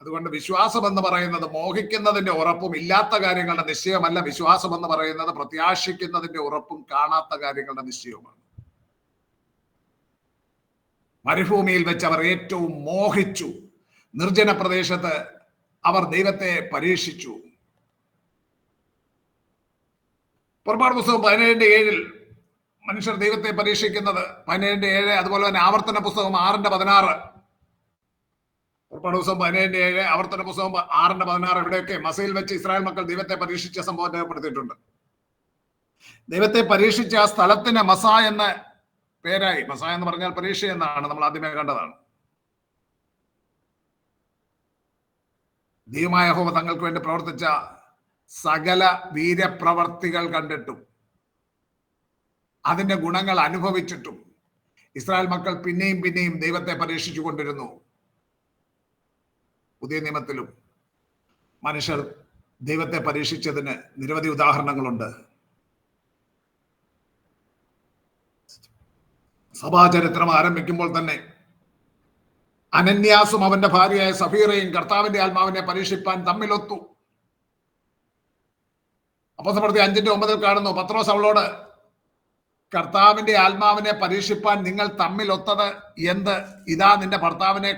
അതുകൊണ്ട് വിശ്വാസം എന്ന് പറയുന്നത് മോഹിക്കുന്നതിന്റെ ഉറപ്പും ഇല്ലാത്ത കാര്യങ്ങളുടെ നിശ്ചയമല്ല. വിശ്വാസം എന്ന് പറയുന്നത് പ്രത്യാശിക്കുന്നതിന്റെ ഉറപ്പും കാണാത്ത കാര്യങ്ങളുടെ നിശ്ചയവുമാണ്. മരുഭൂമിയിൽ വെച്ച് അവർ ഏറ്റവും മോഹിച്ചു. നിർജ്ജന പ്രദേശത്ത് അവർ ദൈവത്തെ പരീക്ഷിച്ചു. പുറപ്പാട് പുസ്തകം 17:7 മനുഷ്യർ ദൈവത്തെ പരീക്ഷിക്കുന്നത് 17:7. അതുപോലെ തന്നെ ആവർത്തന പുസ്തകം 6:16. പുറപ്പാട് പുസ്തകം 17:7, ആവർത്തന പുസ്തകം 6:16. ഇവിടെയൊക്കെ മസയിൽ വെച്ച് ഇസ്രായേൽ മക്കൾ ദൈവത്തെ പരീക്ഷിച്ച സംഭവം രേഖപ്പെടുത്തിയിട്ടുണ്ട്. ദൈവത്തെ പരീക്ഷിച്ച ആ സ്ഥലത്തിന് മസ എന്ന പേരായി. മസ എന്ന് പറഞ്ഞാൽ പരീക്ഷ എന്നാണ്. നമ്മൾ ആദ്യമേ കണ്ടതാണ്. ദൈവമായ യഹോവ തങ്ങൾക്ക് വേണ്ടി പ്രവർത്തിച്ച സകല വീര്യപ്രവർത്തികൾ കണ്ടിട്ടും അതിന്റെ ഗുണങ്ങൾ അനുഭവിച്ചിട്ടും ഇസ്രായേൽ മക്കൾ പിന്നെയും പിന്നെയും ദൈവത്തെ പരീക്ഷിച്ചു കൊണ്ടിരുന്നു. പുതിയ നിയമത്തിലും മനുഷ്യർ ദൈവത്തെ പരീക്ഷിച്ചതിന് നിരവധി ഉദാഹരണങ്ങളുണ്ട്. സഭാചരിത്രം ആരംഭിക്കുമ്പോൾ തന്നെ അനന്യാസും അവന്റെ ഭാര്യയായ സഫീറയും കർത്താവിന്റെ ആത്മാവിനെ പരീക്ഷിപ്പാൻ തമ്മിലൊത്തു. അപ്പോസ്തലപ്രവൃത്തി 5:9 കാണുന്നു, പത്രോസ് അവളോട്, കർത്താവിന്റെ ആത്മാവിനെ പരീക്ഷിപ്പാൻ നിങ്ങൾ തമ്മിലൊത്തത് എന്ത്? ഇതാ നിന്റെ ഭർത്താവിനെ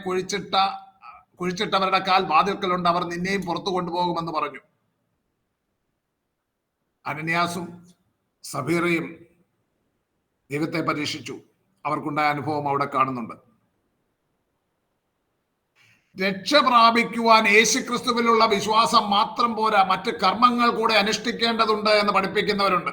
കുഴിച്ചിട്ടവരുടെ കാൽ വാതിൽക്കലുണ്ട്, അവർ നിന്നെയും പുറത്തു കൊണ്ടുപോകുമെന്ന് പറഞ്ഞു. അനന്യാസും സഫീറയും ദൈവത്തെ പരീക്ഷിച്ചു. അവർക്കുണ്ടായ അനുഭവം അവിടെ കാണുന്നുണ്ട്. രക്ഷ പ്രാപിക്കുവാൻ യേശുക്രിസ്തുവിലുള്ള വിശ്വാസം മാത്രം പോരാ, മറ്റ് കർമ്മങ്ങൾ കൂടെ അനുഷ്ഠിക്കേണ്ടതുണ്ട് എന്ന് പഠിപ്പിക്കുന്നവരുണ്ട്.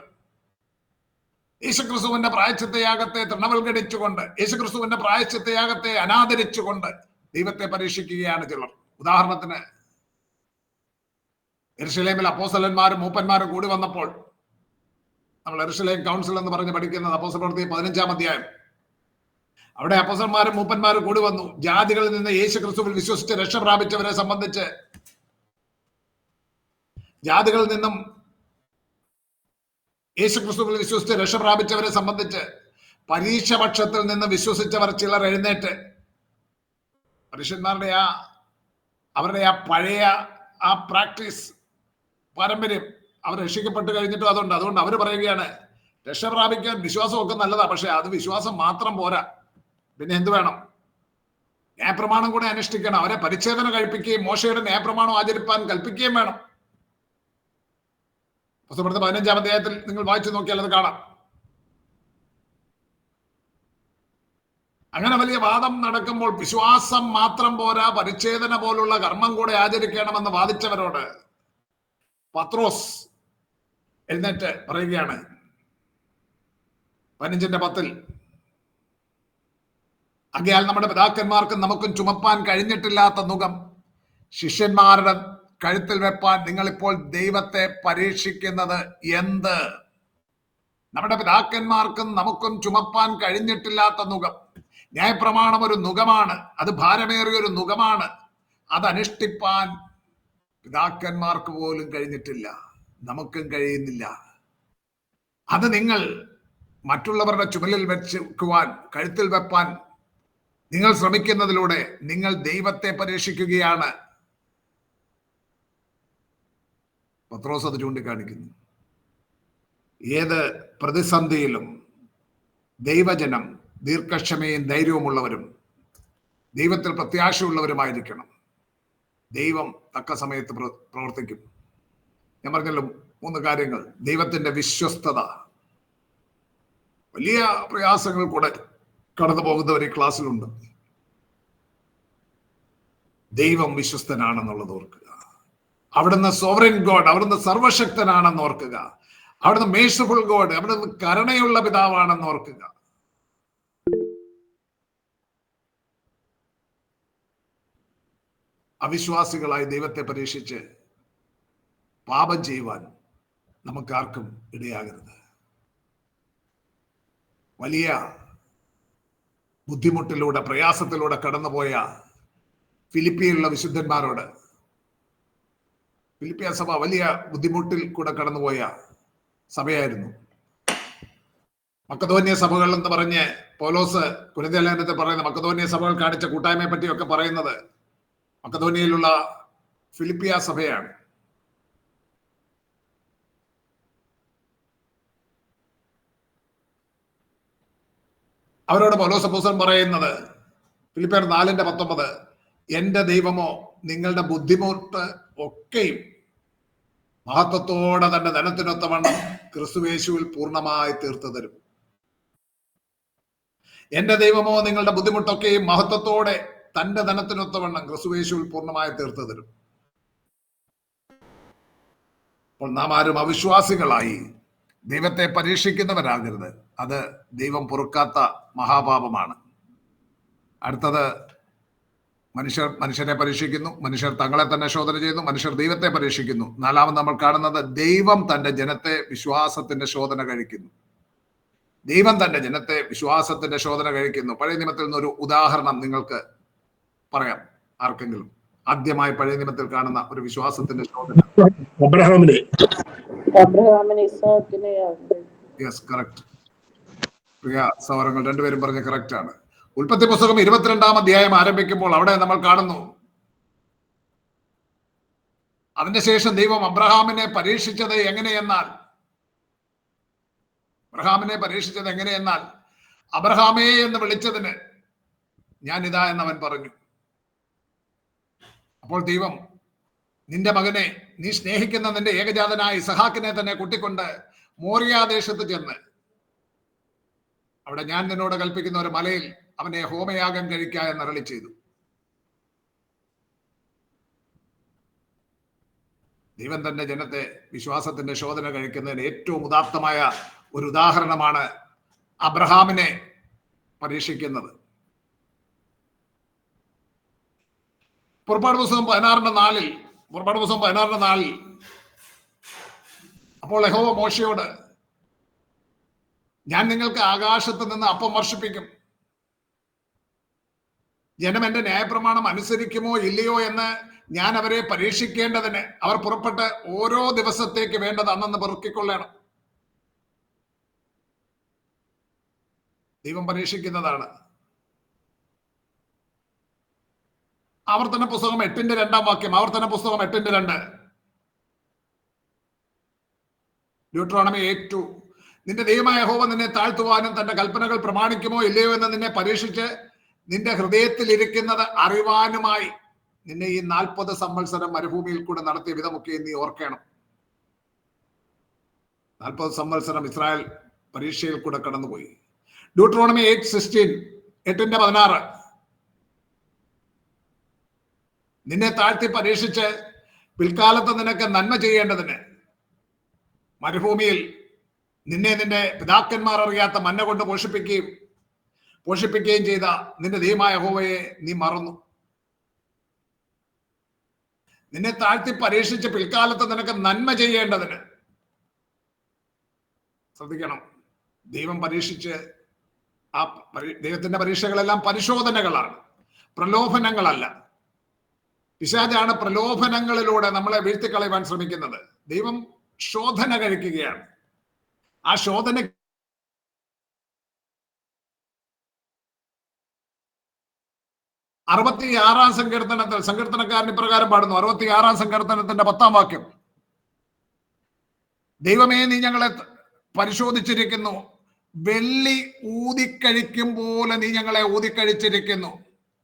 യേശുക്രിസ്തുവിന്റെ പ്രായശ്ചിത്തയാഗത്തെ തൃണവൽക്കരിച്ചുകൊണ്ട്, യേശുക്രിസ്തുവിന്റെ പ്രായശ്ചിത്തയാഗത്തെ അനാദരിച്ചുകൊണ്ട് ദൈവത്തെ പരീക്ഷിക്കുകയാണ് ചിലർ. ഉദാഹരണത്തിന് യെരുശലേമിൽ അപ്പോസ്തലന്മാരും മൂപ്പന്മാരും കൂടി വന്നപ്പോൾ, നമ്മൾ യെരുശലേം കൗൺസിൽ എന്ന് പറഞ്ഞ് പഠിക്കുന്നത് അപ്പോസ്തലപ്രവൃത്തി 15-ാം അധ്യായം. അവിടെ അപ്പോസ്തലന്മാരും മൂപ്പന്മാരും കൂടി വന്നു. ജാതികളിൽ നിന്ന് യേശുക്രിസ്തുവിൽ വിശ്വസിച്ച് രക്ഷ പ്രാപിച്ചവരെ സംബന്ധിച്ച്, ജാതികളിൽ നിന്നും യേശുക്രിസ്തുവിൽ വിശ്വസിച്ച് രക്ഷ പ്രാപിച്ചവരെ സംബന്ധിച്ച് പരീക്ഷപക്ഷത്തിൽ നിന്ന് വിശ്വസിച്ചവർ ചിലർ എഴുന്നേറ്റ് പരീക്ഷന്മാരുടെ അവരുടെ പഴയ പ്രാക്ടീസ് പാരമ്പര്യം അവർ രക്ഷിക്കപ്പെട്ട് കഴിഞ്ഞിട്ടും അതുകൊണ്ട് അവർ പറയുകയാണ്, രക്ഷ പ്രാപിക്കാൻ വിശ്വാസമൊക്കെ നല്ലതാ, പക്ഷെ അത് വിശ്വാസം മാത്രം പോരാ, പിന്നെ എന്ത് വേണം? ന്യായപ്രമാണം കൂടെ അനുഷ്ഠിക്കണം. അവരെ പരിച്ഛേദന കഴിപ്പിക്കുകയും മോശയുടെ ന്യായപ്രമാണം ആചരിപ്പാൻ കൽപ്പിക്കുകയും വേണം. പുസ്തകത്തെ 15-ാം അധ്യായത്തിൽ നിങ്ങൾ വായിച്ചു നോക്കിയാൽ അത് കാണാം. അങ്ങനെ വലിയ വാദം നടക്കുമ്പോൾ വിശ്വാസം മാത്രം പോരാ, പരിച്ഛേദന പോലുള്ള കർമ്മം കൂടെ ആചരിക്കണമെന്ന് വാദിച്ചവരോട് പത്രോസ് എഴുന്നേറ്റ് പറയുകയാണ് 15:10, ആകയാൽ നമ്മുടെ പിതാക്കന്മാർക്കും നമുക്കും ചുമപ്പാൻ കഴിഞ്ഞിട്ടില്ലാത്ത നുകം ശിഷ്യന്മാരുടെ കഴുത്തിൽ വെപ്പാൻ നിങ്ങളിപ്പോൾ ദൈവത്തെ പരീക്ഷിക്കുന്നത് എന്ത്? നമ്മുടെ പിതാക്കന്മാർക്കും നമുക്കും ചുമപ്പാൻ കഴിഞ്ഞിട്ടില്ലാത്ത നുകം. ന്യായപ്രമാണം ഒരു നുകമാണ്, അത് ഭാരമേറിയ ഒരു നുകമാണ്. അത് അനുഷ്ഠിപ്പാൻ പിതാക്കന്മാർക്ക് പോലും കഴിഞ്ഞിട്ടില്ല, നമുക്കും കഴിയുന്നില്ല. അത് നിങ്ങൾ മറ്റുള്ളവരുടെ ചുമലിൽ വെക്കുവാൻ, കഴുത്തിൽ വെപ്പാൻ നിങ്ങൾ ശ്രമിക്കുന്നതിലൂടെ നിങ്ങൾ ദൈവത്തെ പരീക്ഷിക്കുകയാണ്. പത്രോസ് അത് ചൂണ്ടിക്കാണിക്കുന്നു. ഏത് പ്രതിസന്ധിയിലും ദൈവജനം ദീർഘക്ഷമയും ധൈര്യവുമുള്ളവരും ദൈവത്തിൽ പ്രത്യാശയുള്ളവരുമായിരിക്കണം. ദൈവം തക്ക സമയത്ത് പ്രവർത്തിക്കും. ഞാൻ പറഞ്ഞല്ലോ 3 കാര്യങ്ങൾ. ദൈവത്തിന്റെ വിശ്വസ്തത. വലിയ പ്രയാസങ്ങൾ കൂടെ കടന്നു പോകുന്നവർ ഈ ക്ലാസ്സിലുണ്ട്. ദൈവം വിശ്വസ്തനാണെന്നുള്ളത് ഓർക്കുക. അവിടുന്ന് സോവറിൻ ഗോഡ്, അവിടുന്ന് സർവശക്തനാണെന്ന് ഓർക്കുക. അവിടുന്ന് മേഴ്സിഫുൾ ഗോഡ്, അവിടുന്ന് കരുണയുള്ള പിതാവാണെന്ന് ഓർക്കുക. അവിശ്വാസികളായി ദൈവത്തെ പരീക്ഷിച്ച് പാപം ചെയ്യുവാൻ നമുക്കാർക്കും ഇടയാകരുത്. വലിയ ബുദ്ധിമുട്ടിലൂടെ, പ്രയാസത്തിലൂടെ കടന്നുപോയ ഫിലിപ്പിയിലുള്ള വിശുദ്ധന്മാരോട് ഫിലിപ്പിയ സഭ വലിയ ബുദ്ധിമുട്ടിൽ കൂടെ കടന്നുപോയ സഭയായിരുന്നു. മക്കതോന്യ സഭകൾ എന്ന് പറഞ്ഞ് പൗലോസ് കൊരിന്ത്യ ലേഖനത്തിൽ പറയുന്ന മക്കതോന്യ സഭകൾ കാണിച്ച കൂട്ടായ്മയെ പറ്റിയൊക്കെ പറയുന്നത് മക്കതോന്യയിലുള്ള ഫിലിപ്പിയ സഭയാണ്. അവരോട് പൗലോസ് അപ്പോസ്തലൻ പറയുന്നത് ഫിലിപ്പിയർ 4:19, എന്റെ ദൈവമോ നിങ്ങളുടെ ബുദ്ധിമുട്ട് ഒക്കെയും മഹത്വത്തോടെ തന്റെ ധനത്തിനൊത്തവണ്ണം ക്രിസ്തുയേശുവിൽ പൂർണ്ണമായി തീർത്തു തരും. എന്റെ ദൈവമോ നിങ്ങളുടെ ബുദ്ധിമുട്ടൊക്കെയും മഹത്വത്തോടെ തന്റെ ധനത്തിനൊത്തവണ്ണം ക്രിസ്തുയേശുവിൽ പൂർണ്ണമായി തീർത്തു തരും. അപ്പോൾ നാം ആരും അവിശ്വാസികളായി ദൈവത്തെ പരീക്ഷിക്കുന്നവരാകരുത്. അത് ദൈവം പൊറുക്കാത്ത മഹാപാപമാണ്. അടുത്തത് മനുഷ്യരെ പരീക്ഷിക്കുന്നു, മനുഷ്യർ തങ്ങളെ തന്നെ ശോധന ചെയ്യുന്നു, മനുഷ്യർ ദൈവത്തെ പരീക്ഷിക്കുന്നു. നാലാമത് നമ്മൾ കാണുന്നത് ദൈവം തന്റെ ജനത്തെ വിശ്വാസത്തിന്റെ ശോധന കഴിക്കുന്നു. ദൈവം തന്റെ ജനത്തെ വിശ്വാസത്തിന്റെ ശോധന കഴിക്കുന്നു. പഴയ നിയമത്തിൽ നിന്നൊരു ഉദാഹരണം നിങ്ങൾക്ക് പറയാം. ആർക്കെങ്കിലും ആദ്യമായി പഴയ നിയമത്തിൽ കാണുന്ന ഒരു വിശ്വാസത്തിന്റെ ശോധന? അബ്രഹാമിനെ. Yes, correct. പ്രിയ സഹോദരങ്ങൾ രണ്ടുപേരും പറഞ്ഞ കറക്റ്റ് ആണ്. ഉൽപ്പത്തി പുസ്തകം 22-ാം അധ്യായം ആരംഭിക്കുമ്പോൾ അവിടെ നമ്മൾ കാണുന്നു, അതിന്റെ ശേഷം ദൈവം അബ്രഹാമിനെ പരീക്ഷിച്ചത് എങ്ങനെയെന്നാൽ അബ്രഹാമേ എന്ന് വിളിച്ചതിന് ഞാൻ ഇതാ എന്നവൻ പറഞ്ഞു. അപ്പോൾ ദൈവം, നിന്റെ മകനെ, നീ സ്നേഹിക്കുന്ന നിന്റെ ഏകജാതനായ ഇസഹാക്കിനെ തന്നെ കൂട്ടിക്കൊണ്ട് മോറിയാദേശത്ത് ചെന്ന് അവിടെ ഞാൻ നിന്നോട് കൽപ്പിക്കുന്ന ഒരു മലയിൽ അവനെ ഹോമയാഗം കഴിക്ക എന്ന് അരുളി ചെയ്തു. ദൈവം തന്റെ ജനത്തെ വിശ്വാസത്തിന്റെ ശോധന കഴിക്കുന്നതിന് ഏറ്റവും ഉദാത്തമായ ഒരു ഉദാഹരണമാണ് അബ്രഹാമിനെ പരീക്ഷിക്കുന്നത്. പുറപ്പാട് പുസ്തകം 16:4 അപ്പോൾ യഹോവ മോശയോട്, ഞാൻ നിങ്ങൾക്ക് ആകാശത്ത് നിന്ന് അപ്പം വർഷിപ്പിക്കും. ജനം എന്റെ ന്യായപ്രമാണം അനുസരിക്കുമോ ഇല്ലയോ എന്ന് ഞാൻ അവരെ പരീക്ഷിക്കേണ്ടതിന് അവർ പുറപ്പെട്ട് ഓരോ ദിവസത്തേക്ക് വേണ്ടത് അന്നന്ന് പെറുക്കിക്കൊള്ളണം. ദൈവം പരീക്ഷിക്കുന്നതാണ്. ആവർത്തന പുസ്തകം 8:2 ആവർത്തന പുസ്തകം 8:2 ഡ്യൂട്ടറോണമി 8:2 നിന്റെ ദൈവമായ യഹോവ നിന്നെ താഴ്ത്തുവാനും തന്റെ കൽപ്പനകൾ പ്രമാണിക്കുമോ ഇല്ലയോ എന്ന് നിന്നെ പരീക്ഷിച്ച് നിന്റെ ഹൃദയത്തിൽ ഇരിക്കുന്നത് അറിവാനുമായി നിന്നെ ഈ 40 സംവത്സരം മരുഭൂമിയിൽ കൂടെ നടത്തിയ വിധമൊക്കെ നീ ഓർക്കണം. 40 സംവത്സരം ഇസ്രായേൽ പരീക്ഷയിൽ കൂടെ കടന്നുപോയി. ഡ്യൂട്ടറോണമി 8:16 നിന്നെ താഴ്ത്തി പരീക്ഷിച്ച് പിൽക്കാലത്ത് നിനക്ക് നന്മ ചെയ്യേണ്ടതിന് മരുഭൂമിയിൽ നിന്നെ നിന്റെ പിതാക്കന്മാർ അറിയാത്ത മന്ന കൊണ്ട് പോഷിപ്പിക്കുകയും ചെയ്ത നിന്റെ ദൈവമായ യഹോവയെ നീ മറന്നു. നിന്നെ താഴ്ത്തി പരീക്ഷിച്ച് പിൽക്കാലത്ത് നിനക്ക് നന്മ ചെയ്യേണ്ടതിന്. ശ്രദ്ധിക്കണം, ദൈവം പരീക്ഷിച്ച് ദൈവത്തിന്റെ പരീക്ഷകളെല്ലാം പരിശോധനകളാണ്, പ്രലോഭനങ്ങളല്ല. പിശാചാണ് പ്രലോഭനങ്ങളിലൂടെ നമ്മളെ വീഴ്ത്തിക്കളയുവാൻ ശ്രമിക്കുന്നത്. ദൈവം ശോധന കഴിക്കുകയാണ്. ആ ശോധന സങ്കീർത്തനക്കാരൻ ഇപ്രകാരം പാടുന്നു. 66-ാം സങ്കീർത്തനത്തിന്റെ 10-ാം വാക്യം, ദൈവമേ നീ ഞങ്ങളെ പരിശോധിച്ചിരിക്കുന്നു, വെള്ളി ഊതിക്കഴിക്കും പോലെ നീ ഞങ്ങളെ ഊതിക്കഴിച്ചിരിക്കുന്നു.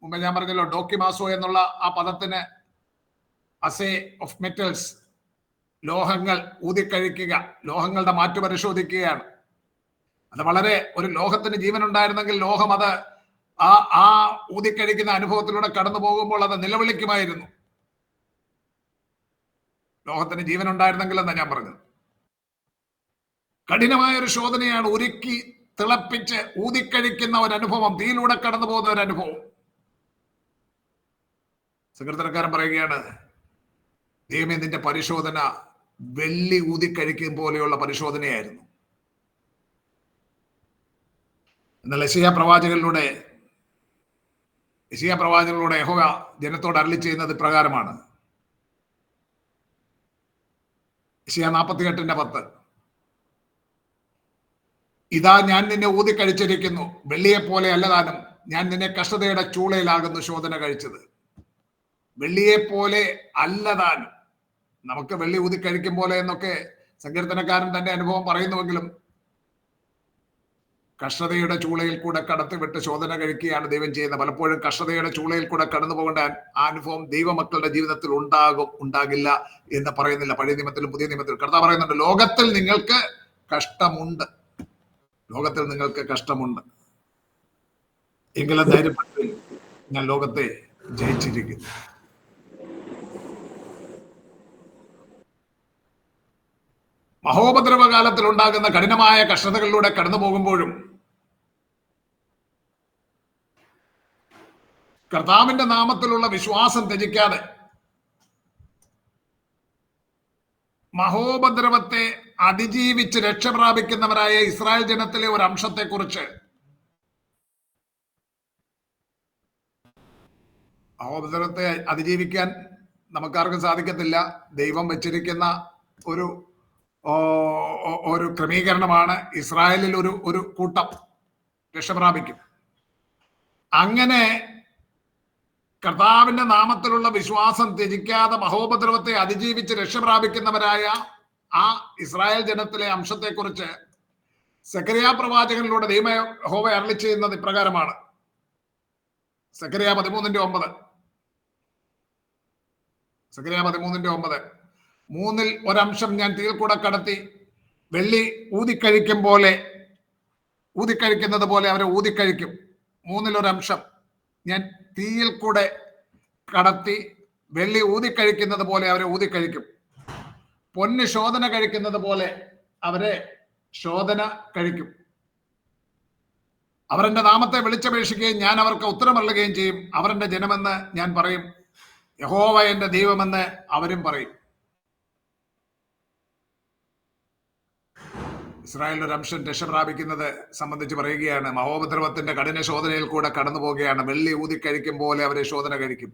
മുമ്പ് ഞാൻ പറഞ്ഞല്ലോ, ഡോക്കിമാസോ എന്നുള്ള ആ പദത്തിന് അസേ ഓഫ് മെറ്റൽസ്, ലോഹങ്ങൾ ഊതിക്കഴിക്കുക, ലോഹങ്ങളുടെ മാറ്റു പരിശോധിക്കുകയാണ്. അത് വളരെ, ഒരു ലോഹത്തിന് ജീവൻ ഉണ്ടായിരുന്നെങ്കിൽ ലോഹം അത് ആ ഊതിക്കഴിക്കുന്ന അനുഭവത്തിലൂടെ കടന്നു പോകുമ്പോൾ അത് നിലവിളിക്കുമായിരുന്നു. ലോഹത്തിന് ജീവൻ ഉണ്ടായിരുന്നെങ്കിൽ എന്നാ ഞാൻ പറഞ്ഞത്. കഠിനമായ ഒരു ശോധനയാണ്, ഉരുക്കി തിളപ്പിച്ച് ഊതിക്കഴിക്കുന്ന ഒരു അനുഭവം, തീയിലൂടെ കടന്നു പോകുന്ന ഒരു അനുഭവം. സങ്കീർത്തനക്കാരൻ പറയുകയാണ്, ദൈവമേ നിന്റെ പരിശോധന വെള്ളി ഊതിക്കഴിക്കും പോലെയുള്ള പരിശോധനയായിരുന്നു. എന്നാൽ യെശയ്യാ പ്രവാചകനിലൂടെ യഹോവ ജനത്തോട് അരുളി ചെയ്യുന്നത് പ്രകാരമാണ്, യെശയ്യാ 48:10. ഇതാ ഞാൻ നിന്നെ ഊതിക്കഴിച്ചിരിക്കുന്നു, വെള്ളിയെ പോലെ അല്ലതാനും ഞാൻ നിന്നെ കഷ്ടതയുടെ ചൂളയിലാകുന്നു ശോധന കഴിച്ചത്. വെള്ളിയെ പോലെ അല്ലതാനും. നമുക്ക് വെള്ളി ഊതിക്കഴിക്കും പോലെ എന്നൊക്കെ സങ്കീർത്തനക്കാരൻ തന്റെ അനുഭവം പറയുന്നുവെങ്കിലും കഷ്ടതയുടെ ചൂളയിൽ കൂടെ കടത്തിവിട്ട് ശോധന കഴിക്കുകയാണ് ദൈവം ചെയ്യുന്നത്. പലപ്പോഴും കഷ്ടതയുടെ ചൂളയിൽ കൂടെ കടന്നു പോകേണ്ട ആ അനുഭവം ദൈവമക്കളുടെ ജീവിതത്തിൽ ഉണ്ടാകില്ല എന്ന് പറയുന്നില്ല. പഴയ നിയമത്തിലും പുതിയ നിയമത്തിലും കർത്താവ് പറയുന്നുണ്ട്, ലോകത്തിൽ നിങ്ങൾക്ക് കഷ്ടമുണ്ട്, ലോകത്തിൽ നിങ്ങൾക്ക് കഷ്ടമുണ്ട്, എങ്കിലും ധൈര്യപ്പെട്ട് ഞാൻ ലോകത്തെ ജയിച്ചിരിക്കുന്നു. മഹോപദ്രവ കാലത്തിൽ ഉണ്ടാകുന്ന കഠിനമായ കഷ്ടതകളിലൂടെ കടന്നു പോകുമ്പോഴും കർത്താവിന്റെ നാമത്തിലുള്ള വിശ്വാസം ത്യജിക്കാതെ മഹോപദ്രവത്തെ അതിജീവിച്ച് രക്ഷപ്രാപിക്കുന്നവരായ ഇസ്രായേൽ ജനത്തിലെ ഒരു അംശത്തെക്കുറിച്ച് മഹോപദ്രവത്തെ അതിജീവിക്കാൻ നമുക്കാർക്കും സാധിക്കത്തില്ല. ദൈവം വെച്ചിരിക്കുന്ന ഒരു ക്രമീകരണമാണ്. ഇസ്രായേലിൽ ഒരു കൂട്ടം രക്ഷപ്രാപിക്കും. അങ്ങനെ കർത്താവിന്റെ നാമത്തിലുള്ള വിശ്വാസം ത്യജിക്കാതെ മഹോപദ്രവത്തെ അതിജീവിച്ച് രക്ഷപ്രാപിക്കുന്നവരായ ആ ഇസ്രായേൽ ജനത്തിലെ അംശത്തെക്കുറിച്ച് സെഖര്യാ പ്രവാചകനിലൂടെ യഹോവ അരുളി ചെയ്യുന്നത് ഇപ്രകാരമാണ്. സെഖര്യാ 13:9. സെഖര്യാ 13:9. മൂന്നിൽ ഒരംശം ഞാൻ തീയിൽ കൂടെ കടത്തി വെള്ളി ഊതിക്കഴിക്കുന്നത് പോലെ അവരെ ഊതിക്കഴിക്കും. മൂന്നിൽ ഒരംശം ഞാൻ തീയിൽ കൂടെ കടത്തി വെള്ളി ഊതിക്കഴിക്കുന്നത് പോലെ അവരെ ഊതിക്കഴിക്കും. പൊന്ന് ശോധന കഴിക്കുന്നത് പോലെ അവരെ ശോധന കഴിക്കും. അവർ എന്റെ നാമത്തെ വിളിച്ചപേക്ഷിക്കുകയും ഞാൻ അവർക്ക് ഉത്തരമരുളുകയും ചെയ്യും. അവർ എന്റെ ജനമെന്ന് ഞാൻ പറയും, യഹോവ എന്റെ ദൈവമെന്ന് അവരും പറയും. ഇസ്രായേലിന്റെ ഒരു അംശം രക്ഷപ്രാപിക്കുന്നത് സംബന്ധിച്ച് പറയുകയാണ്. മഹോപദ്രവത്തിന്റെ കഠിന ശോധനയിൽ കൂടെ കടന്നു പോവുകയാണ്. വെള്ളി ഊതിക്കഴിക്കും പോലെ അവരെ ശോധന കഴിക്കും.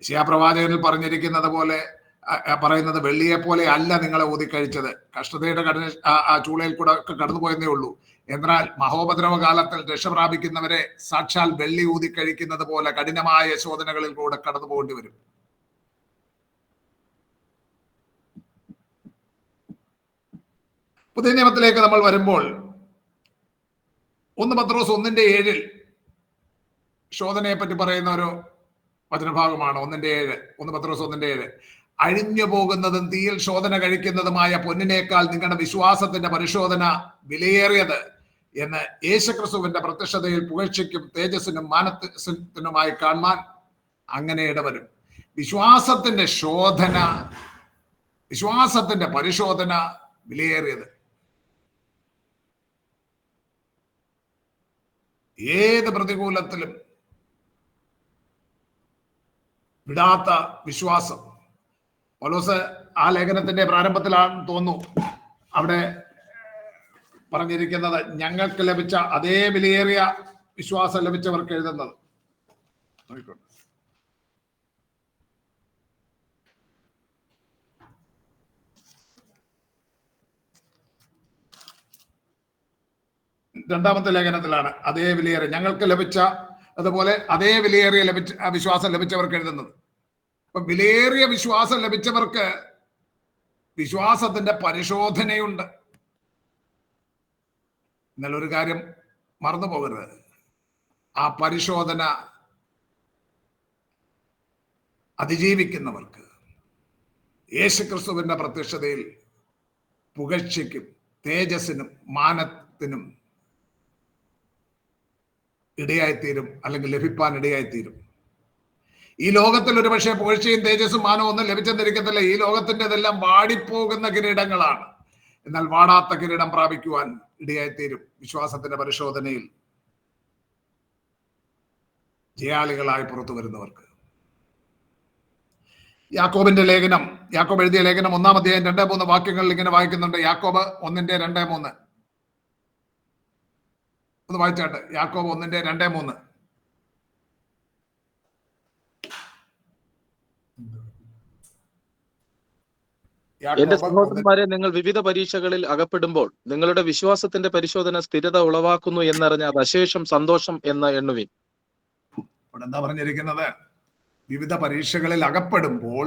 യെശയ്യാ പ്രവാചകനിൽ പറയുന്നത് വെള്ളിയെ പോലെ അല്ല നിങ്ങളെ ഊതിക്കഴിച്ചത്, കഷ്ടതയുടെ ആ ചൂളയിൽ കൂടെ ഒക്കെ കടന്നു പോയെന്നേ ഉള്ളൂ. എന്നാൽ മഹോപദ്രവ കാലത്തിൽ രക്ഷപ്രാപിക്കുന്നവരെ സാക്ഷാൽ വെള്ളി ഊതിക്കഴിക്കുന്നത് പോലെ കഠിനമായ ശോധനകളിൽ കൂടെ കടന്നു പോകേണ്ടി വരും. പുതിയ നിയമത്തിലേക്ക് നമ്മൾ വരുമ്പോൾ 1 പത്രോസ് 1:7 ശോധനയെ പറ്റി പറയുന്ന ഒരു വചനഭാഗമാണ്. 1 പത്രോസ് 1:7. അഴിഞ്ഞു പോകുന്നതും തീയിൽ ശോധന കഴിക്കുന്നതുമായ പൊന്നിനേക്കാൾ നിങ്ങളുടെ വിശ്വാസത്തിന്റെ പരിശോധന വിലയേറിയത് എന്ന് യേശുക്രിസ്തുവിന്റെ പ്രത്യക്ഷതയിൽ പുകഴ്ചയ്ക്കും തേജസ്സിനും മാനത്തിനുമായി കാണാൻ അങ്ങനെ ഇടവരും. വിശ്വാസത്തിന്റെ ശോധന, വിശ്വാസത്തിന്റെ പരിശോധന വിലയേറിയത്. ഏത് പ്രതികൂലത്തിലും വിടാത്ത വിശ്വാസം. പൗലോസ് ആ ലേഖനത്തിന്റെ പ്രാരംഭത്തിലാണെന്ന് തോന്നുന്നു അവിടെ പറഞ്ഞിരിക്കുന്നത്, ഞങ്ങൾക്ക് ലഭിച്ച അതേ വിലയേറിയ വിശ്വാസം ലഭിച്ചവർക്ക് എഴുതുന്നത്. രണ്ടാമത്തെ ലേഖനത്തിലാണ് അതേ വിലയേറിയ ഞങ്ങൾക്ക് ലഭിച്ച അതുപോലെ അതേ വിലയേറിയ വിശ്വാസം ലഭിച്ചവർക്ക് എഴുതുന്നത്. അപ്പൊ വിലയേറിയ വിശ്വാസം ലഭിച്ചവർക്ക് വിശ്വാസത്തിന്റെ പരിശോധനയുണ്ട്. എന്നാൽ ഒരു കാര്യം മറന്നു പോകരുത്, ആ പരിശോധന അതിജീവിക്കുന്നവർക്ക് യേശുക്രിസ്തുവിന്റെ പ്രത്യക്ഷതയിൽ പുകഴ്ചയ്ക്കും തേജസ്സിനും മാനത്തിനും ഇടയായിത്തീരും, അല്ലെങ്കിൽ ലഭിപ്പാൻ ഇടയായിത്തീരും. ഈ ലോകത്തിൽ ഒരു പക്ഷേ പുകഴ്ചയും തേജസ്സും മാനവും ഒന്നും ലഭിച്ചെന്നിരിക്കത്തില്ല. ഈ ലോകത്തിൻ്റെതെല്ലാം വാടിപ്പോകുന്ന കിരീടങ്ങളാണ്. എന്നാൽ വാടാത്ത കിരീടം പ്രാപിക്കുവാൻ ഇടയായിത്തീരും വിശ്വാസത്തിന്റെ പരിശോധനയിൽ ജയാളികളായി പുറത്തു വരുന്നവർക്ക്. യാക്കോബ് എഴുതിയ ലേഖനം 1-ാം അധ്യായം 2-3 വാക്യങ്ങളിൽ ഇങ്ങനെ വായിക്കുന്നുണ്ട്. യാക്കോബ് 1:2-3 ഒന്ന് വായിച്ചാട്ടെ. യാക്കോബ് 1:2-3. എന്റെ യാക്കോബ് സഹോദരന്മാരെ, നിങ്ങൾ വിവിധ പരീക്ഷകളിൽ അകപ്പെടുമ്പോൾ നിങ്ങളുടെ വിശ്വാസത്തിന്റെ പരിശോധന സ്ഥിരത ഉളവാക്കുന്നു എന്നറിഞ്ഞ അത് അശേഷം സന്തോഷം എന്ന് എണ്ണുവിൻ. ഇവിടെ എന്താ പറഞ്ഞിരിക്കുന്നത്? വിവിധ പരീക്ഷകളിൽ അകപ്പെടുമ്പോൾ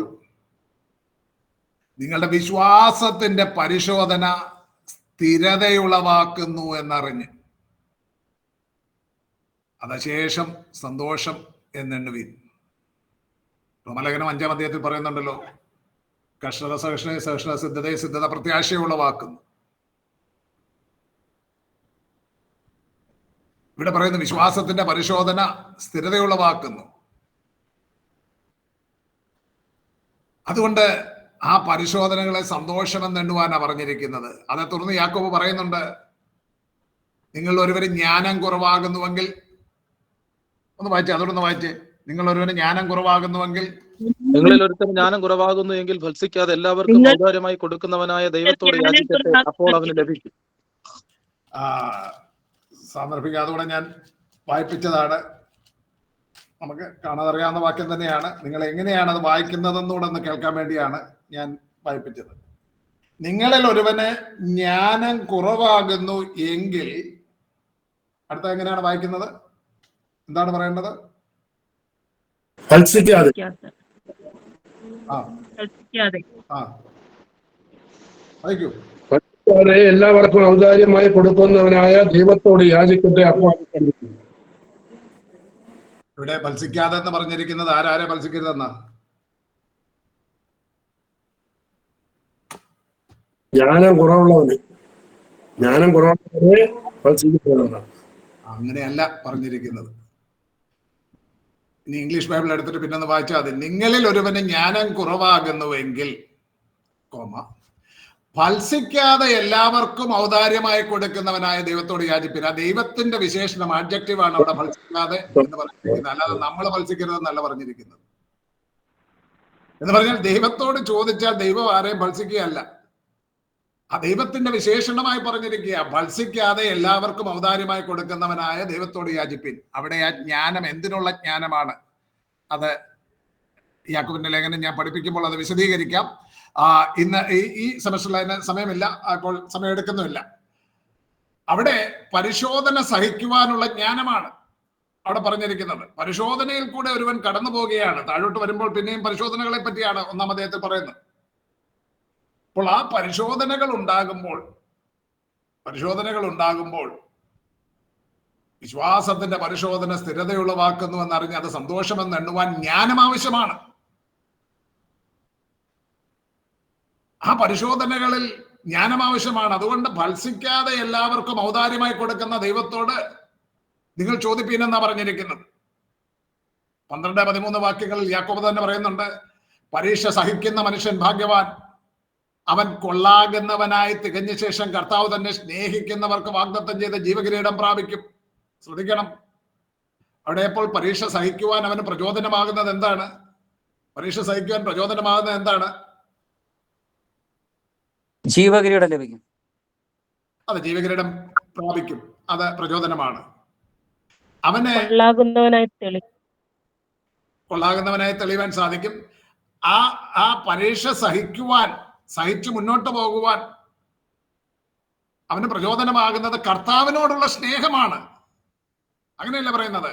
നിങ്ങളുടെ വിശ്വാസത്തിന്റെ പരിശോധന സ്ഥിരതയുളവാക്കുന്നു എന്നറിഞ്ഞ് അതശേഷം സന്തോഷം എന്നെണ്ണുവിൻ. റോമലേഖനം 5-ാം അധ്യായത്തിൽ പറയുന്നുണ്ടല്ലോ, കഷ്ടത സഹിഷ്ണുത, സഹിഷ്ണുത സിദ്ധതയെ, സിദ്ധത പ്രത്യാശയുളവാക്കുന്നു. ഇവിടെ പറയുന്നു വിശ്വാസത്തിന്റെ പരിശോധന സ്ഥിരതയുളവാക്കുന്നു. അതുകൊണ്ട് ആ പരിശോധനകളെ സന്തോഷമെന്നെണ്ണുവാനാണ് പറഞ്ഞിരിക്കുന്നത്. അതേ തുടർന്ന് യാക്കോബ് പറയുന്നുണ്ട്, നിങ്ങൾ ഒരുവന് ജ്ഞാനം കുറവാകുന്നുവെങ്കിൽ, ഒന്ന് വായിച്ചേ, അതോടൊന്ന് വായിച്ചേ. നിങ്ങൾ ഒരുവന് ജ്ഞാനം കുറവാകുന്നുവെങ്കിൽ, നിങ്ങളിൽ ഒരുത്തന് ജ്ഞാനം കുറവാകുന്നു എങ്കിൽ ഭത്സിക്കാതെ എല്ലാവർക്കും ഔദാര്യമായി കൊടുക്കുന്നവനായ ദൈവത്തോട് യാചിക്കട്ടെ, അപ്പോൾ അവന് ലഭിക്കും. സാന്ദർഭിക അതുകൂടെ ഞാൻ വായിപ്പിച്ചതാണ്. നമുക്ക് കാണാതറിയാവുന്ന വാക്യം തന്നെയാണ്. നിങ്ങൾ എങ്ങനെയാണ് അത് വായിക്കുന്നതെന്നുകൂടെ ഒന്ന് കേൾക്കാൻ വേണ്ടിയാണ് ഞാൻ വായിപ്പിച്ചത്. നിങ്ങളിൽ ഒരുവന് ജ്ഞാനം കുറവാകുന്നു എങ്കിൽ, അടുത്ത എങ്ങനെയാണ് വായിക്കുന്നത്? എന്താണ് പറയേണ്ടത്? ഫൽസിക്കാതെ. വായിക്കൂ. ഫൽസിക്കാതെ എല്ലാവർക്കും ഔദാര്യമായി കൊടുക്കുന്നവനായ ദൈവത്തോട് യാചിക്കട്ടെ, അപ്പോൾ ഇവിടെ ഫൽസിക്കാതെ എന്ന് പറഞ്ഞിരിക്കുന്നത് ആരാരെ ഫൽസിക്കരുതെന്നാ? ജ്ഞാനം കുറവുള്ളവനെ ഫൽസിക്കപ്പെടുന്നതാണ്. അങ്ങനെയല്ല പറഞ്ഞിരിക്കുന്നത്. ഇനി ഇംഗ്ലീഷ് ബൈബിൾ എടുത്തിട്ട് പിന്നെ ഒന്ന് വായിച്ചാൽ മതി. നിങ്ങളിൽ ഒരുവന് ജ്ഞാനം കുറവാകുന്നുവെങ്കിൽ, ഫൽസിക്കാതെ എല്ലാവർക്കും ഔദാര്യമായി കൊടുക്കുന്നവനായ ദൈവത്തോട് യാചിപ്പിൻ. ആ ദൈവത്തിന്റെ വിശേഷണം, ആഡ്ജക്റ്റീവ് ആണ് അവിടെ ഫൽസിക്കാതെ എന്ന് പറഞ്ഞിരിക്കുന്നത്. അല്ലാതെ നമ്മൾ ഫൽസിക്കരുതെന്നല്ല പറഞ്ഞിരിക്കുന്നത്. എന്ന് പറഞ്ഞാൽ ദൈവത്തോട് ചോദിച്ചാൽ ദൈവം ആരെയും ഫൽസിക്കുകയല്ല. ആ ദൈവത്തിന്റെ വിശേഷണമായി പറഞ്ഞിരിക്കുക, ഫൽസിക്കാതെ എല്ലാവർക്കും ഔദാര്യമായി കൊടുക്കുന്നവനായ ദൈവത്തോട് യാചിപ്പിൻ. അവിടെ ആ ജ്ഞാനം എന്തിനുള്ള ജ്ഞാനമാണ്? അത് യാക്കോബിന്റെ ലേഖനം ഞാൻ പഠിപ്പിക്കുമ്പോൾ അത് വിശദീകരിക്കാം. ഇന്ന് ഈ സെമസ്റ്ററിൽ അതിന് സമയമില്ല, അപ്പോൾ സമയം എടുക്കുന്നുമില്ല. അവിടെ പരിശോധന സഹിക്കുവാനുള്ള ജ്ഞാനമാണ് അവിടെ പറഞ്ഞിരിക്കുന്നത്. പരിശോധനയിൽ കൂടെ ഒരുവൻ കടന്നു പോവുകയാണ്. താഴോട്ട് വരുമ്പോൾ പിന്നെയും പരിശോധനകളെ പറ്റിയാണ് 1-ാം അധ്യായത്തിൽ പറയുന്നത്. അപ്പോൾ ആ പരിശോധനകൾ ഉണ്ടാകുമ്പോൾ വിശ്വാസത്തിന്റെ പരിശോധന സ്ഥിരതയുളവാക്കുന്നു എന്നറിഞ്ഞ് അത് സന്തോഷമെന്ന് എണ്ണുവാൻ ജ്ഞാനം ആവശ്യമാണ്. ആ പരിശോധനകളിൽ ജ്ഞാനം ആവശ്യമാണ്. അതുകൊണ്ട് ഫൽസിക്കാതെ എല്ലാവർക്കും ഔദാര്യമായി കൊടുക്കുന്ന ദൈവത്തോട് നിങ്ങൾ ചോദിപ്പീനെന്നാ പറഞ്ഞിരിക്കുന്നത്. 12-13 വാക്യങ്ങളിൽ യാക്കോബ് തന്നെ പറയുന്നുണ്ട്, പരീക്ഷ സഹിക്കുന്ന മനുഷ്യൻ ഭാഗ്യവാൻ, അവൻ കൊള്ളാകുന്നവനായി തികഞ്ഞ ശേഷം കർത്താവ് തന്നെ സ്നേഹിക്കുന്നവർക്ക് വാഗ്ദത്തം ചെയ്ത ജീവകിരീടം പ്രാപിക്കും. ശ്രദ്ധിക്കണം, അവിടെ ഇപ്പോൾ പരീക്ഷ സഹിക്കുവാൻ അവന് പ്രചോദനമാകുന്നത് എന്താണ്? പരീക്ഷ സഹിക്കുവാൻ പ്രചോദനമാകുന്നത് എന്താണ്? ജീവകിരീടം ലഭിക്കും. അത് ജീവകിരീടം പ്രാപിക്കും, അത് പ്രചോദനമാണ്. അവന് കൊള്ളാകുന്നവനായി തെളിയുവാൻ സാധിക്കും. ആ പരീക്ഷ സഹിച്ചു മുന്നോട്ട് പോകുവാൻ അവന് പ്രചോദനമാകുന്നത് കർത്താവിനോടുള്ള സ്നേഹമാണ്. അങ്ങനെയല്ലേ പറയുന്നത്?